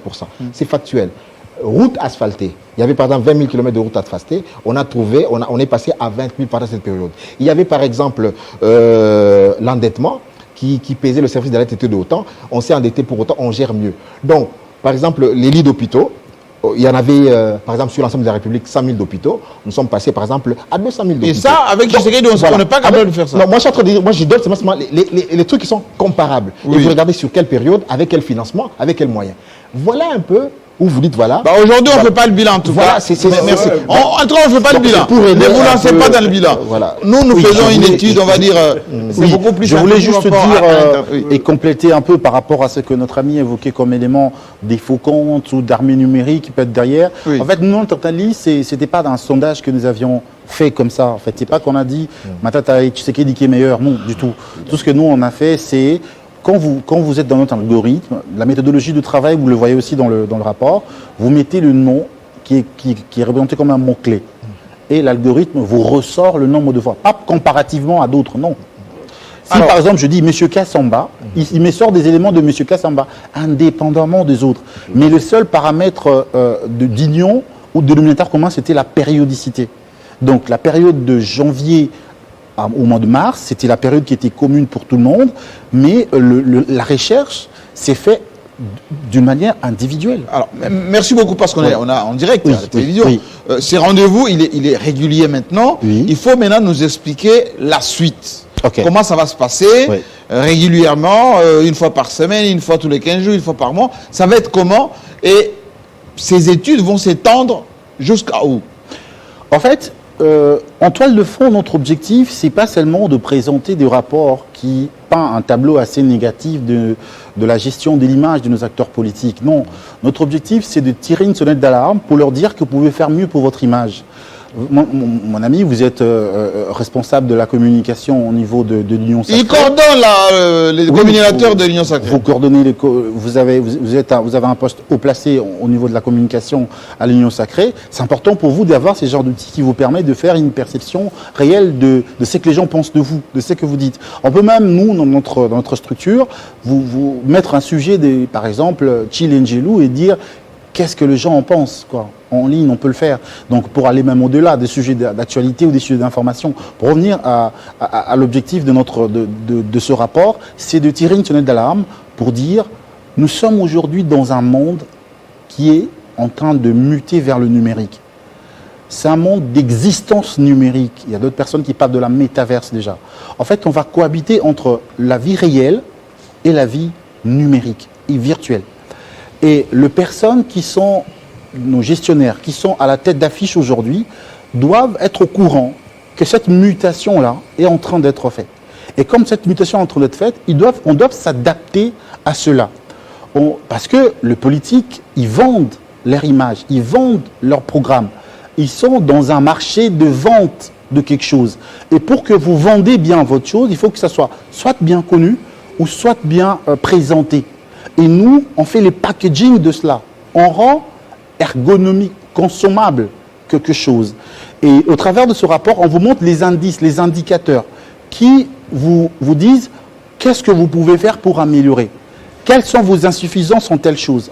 C'est factuel. Route asphaltée. Il y avait par exemple 20 000 km de route asphaltée. On est passé à 20 000 pendant cette période. Il y avait par exemple l'endettement qui pesait le service de l'État de autant. On s'est endetté pour autant, on gère mieux. Donc, par exemple, les lits d'hôpitaux, il y en avait, par exemple, sur l'ensemble de la République, 100 000 d'hôpitaux. Nous sommes passés, par exemple, à 200 000 d'hôpitaux. Et ça, avec Tshisekedi, on n'est pas capable de faire ça. Non, moi, je suis en train de dire, moi, je donne seulement les trucs qui sont comparables. Oui. Et vous regardez sur quelle période, avec quel financement, avec quels moyens. Voilà un peu où vous dites, voilà. Bah aujourd'hui, on ne fait pas le bilan, en tout cas. Merci. En tout cas, on ne fait pas le bilan. Ne vous lancez pas dans le bilan. Voilà. Nous faisons une étude, on va dire, c'est Oui, beaucoup plus je voulais juste dire oui. et compléter un peu par rapport à ce que notre ami évoquait comme élément des faux comptes ou d'armées numériques qui peut être derrière. Oui. En fait, nous, notre analyse, c'était pas d'un sondage que nous avions fait comme ça. En fait, c'est pas qu'on a dit Matata et Tshisekedi qui est meilleur. Non, du tout. Tout ce que nous, on a fait, c'est quand vous êtes dans notre algorithme, la méthodologie de travail, vous le voyez aussi dans le rapport, vous mettez le nom qui est représenté comme un mot-clé. Et l'algorithme vous ressort le nombre de fois. Pas comparativement à d'autres, non. Si Alors, par exemple je dis M. Kassamba, il me sort des éléments de M. Kassamba, indépendamment des autres. Mais le seul paramètre d'union ou de dénominateur commun, c'était la périodicité. Donc la période de janvier au mois de mars, c'était la période qui était commune pour tout le monde, mais la recherche s'est faite d'une manière individuelle. Alors, merci beaucoup parce qu'on est en direct Oui, à la télévision. oui. Ces rendez-vous, il est régulier maintenant. Oui. Il faut maintenant nous expliquer la suite. Ok. Comment ça va se passer Oui. régulièrement, une fois par semaine, une fois tous les 15 jours, une fois par mois. Ça va être comment? Et ces études vont s'étendre jusqu'à où? En fait, en toile de fond, notre objectif, c'est pas seulement de présenter des rapports qui peint un tableau assez négatif de la gestion de l'image de nos acteurs politiques. Non, notre objectif, c'est de tirer une sonnette d'alarme pour leur dire que vous pouvez faire mieux pour votre image. Mon ami, vous êtes responsable de la communication au niveau de l'Union Sacrée. Il coordonne les communicateurs de l'Union Sacrée. Vous coordonnez vous avez un poste haut placé au niveau de la communication à l'Union Sacrée. C'est important pour vous d'avoir ces genres d'outils qui vous permettent de faire une perception réelle de ce que les gens pensent de vous, de ce que vous dites. On peut même, nous, dans notre structure, vous mettre un sujet, par exemple, Chilengelou et dire qu'est-ce que les gens en pensent, quoi. En ligne, on peut le faire. Donc, pour aller même au-delà des sujets d'actualité ou des sujets d'information, pour revenir à l'objectif de ce rapport, c'est de tirer une sonnette d'alarme pour dire nous sommes aujourd'hui dans un monde qui est en train de muter vers le numérique. C'est un monde d'existence numérique. Il y a d'autres personnes qui parlent de la métaverse déjà. En fait, on va cohabiter entre la vie réelle et la vie numérique et virtuelle. Et les personnes qui sont nos gestionnaires, qui sont à la tête d'affiche aujourd'hui, doivent être au courant que cette mutation-là est en train d'être faite. Et comme cette mutation est en train d'être faite, on doit s'adapter à cela. Parce que les politiques, ils vendent leur image, ils vendent leur programme. Ils sont dans un marché de vente de quelque chose. Et pour que vous vendez bien votre chose, il faut que ça soit bien connu ou soit bien présenté. Et nous, on fait les packaging de cela. On rend ergonomique, consommable quelque chose. Et au travers de ce rapport, on vous montre les indices, les indicateurs qui vous disent qu'est-ce que vous pouvez faire pour améliorer. Quelles sont vos insuffisances en telle chose.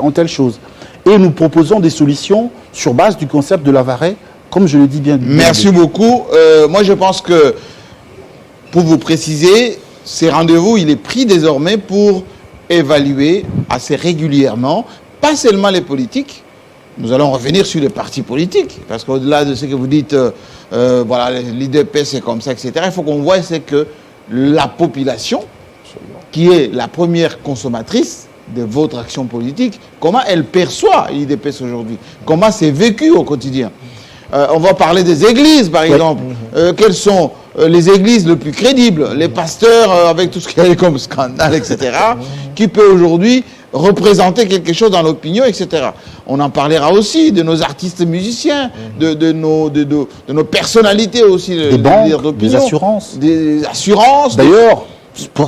Et nous proposons des solutions sur base du concept de Lavarret, comme je le dis bien. Merci beaucoup. Moi, je pense que pour vous préciser, ces rendez-vous, il est pris désormais pour évaluer assez régulièrement, pas seulement les politiques. Nous allons revenir sur les partis politiques, parce qu'au-delà de ce que vous dites, voilà, l'IDP c'est comme ça, etc., il faut qu'on voit, c'est que la population, qui est la première consommatrice de votre action politique, comment elle perçoit l'IDPS aujourd'hui, comment c'est vécu au quotidien. On va parler des églises, par exemple. Quelles sont les églises les plus crédibles, les pasteurs avec tout ce qu'il y a comme scandale, etc., qui peut aujourd'hui représenter quelque chose dans l'opinion, etc. On en parlera aussi de nos artistes musiciens, de nos personnalités aussi. Des banques, des assurances. Des assurances. D'ailleurs,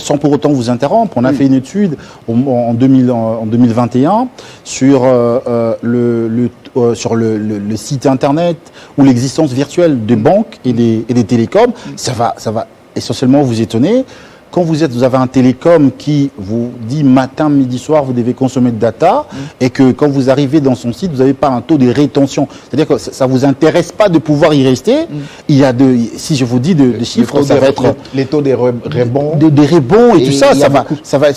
sans pour autant vous interrompre, on a fait une étude en 2021 sur, sur le site internet ou l'existence virtuelle des banques et des télécoms. Ça va essentiellement vous étonner. Quand vous avez un télécom qui vous dit matin, midi, soir, vous devez consommer de data, et que quand vous arrivez dans son site, vous n'avez pas un taux de rétention. C'est-à-dire que ça ne vous intéresse pas de pouvoir y rester. Il y a si je vous dis des chiffres, ça va être... Les taux des rebonds. Des rebonds et tout ça,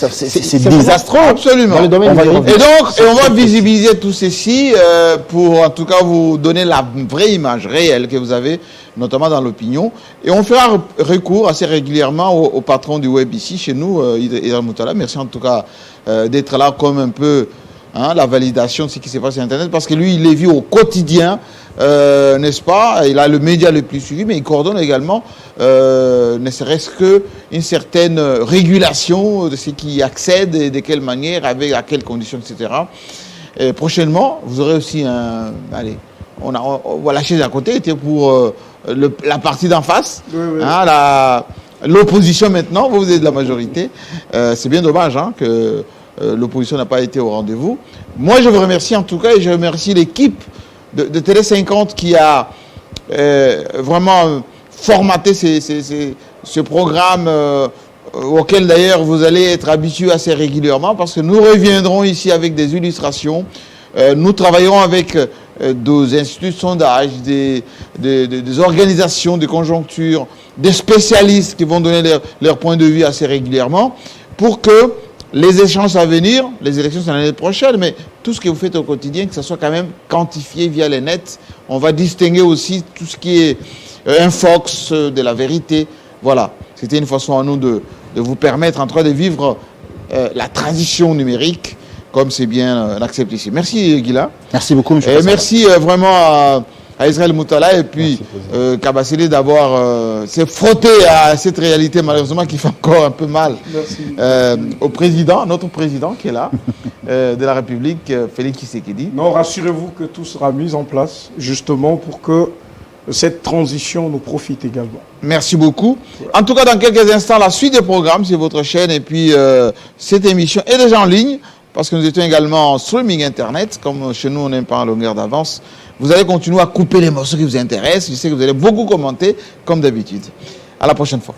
c'est désastreux. Absolument. Dans le domaine et on va visibiliser tout ceci pour en tout cas vous donner la vraie image réelle que vous avez, notamment dans l'opinion. Et on fera recours assez régulièrement au patron du web ici, chez nous, Idriss Moutala. Merci en tout cas d'être là comme un peu la validation de ce qui s'est passé sur Internet, parce que lui, il les vit au quotidien, n'est-ce pas? Il a le média le plus suivi, mais il coordonne également, ne serait-ce qu'une certaine régulation de ce qui accède et de quelle manière, avec à quelles conditions, etc. Et prochainement, vous aurez aussi un... Allez, on va lâcher à côté, c'était pour la partie d'en face, l'opposition maintenant, vous êtes de la majorité. C'est bien dommage que l'opposition n'a pas été au rendez-vous. Moi, je vous remercie en tout cas, et je remercie l'équipe de Télé 50 qui a vraiment formaté ce programme auquel d'ailleurs vous allez être habitués assez régulièrement, parce que nous reviendrons ici avec des illustrations. Nous travaillerons avec des instituts de sondage, des organisations, des conjonctures, des spécialistes qui vont donner leur point de vue assez régulièrement, pour que les échanges à venir, les élections c'est l'année prochaine, mais tout ce que vous faites au quotidien, que ça soit quand même quantifié via les nets. On va distinguer aussi tout ce qui est infox de la vérité. Voilà, c'était une façon à nous de vous permettre en train de vivre la transition numérique comme c'est bien accepté ici. Merci Guila. Merci beaucoup, monsieur. Et merci vraiment à Israël Moutala et puis Kabasele d'avoir s'est frotté à cette réalité malheureusement qui fait encore un peu mal. Au président, notre président qui est là, de la République, Félix Tshisekedi. Non, rassurez-vous que tout sera mis en place justement pour que cette transition nous profite également. Merci beaucoup. En tout cas, dans quelques instants, la suite des programmes sur votre chaîne et puis cette émission est déjà en ligne, parce que nous étions également en streaming internet, comme chez nous on n'aime pas en longueur d'avance. Vous allez continuer à couper les morceaux qui vous intéressent. Je sais que vous allez beaucoup commenter, comme d'habitude. À la prochaine fois.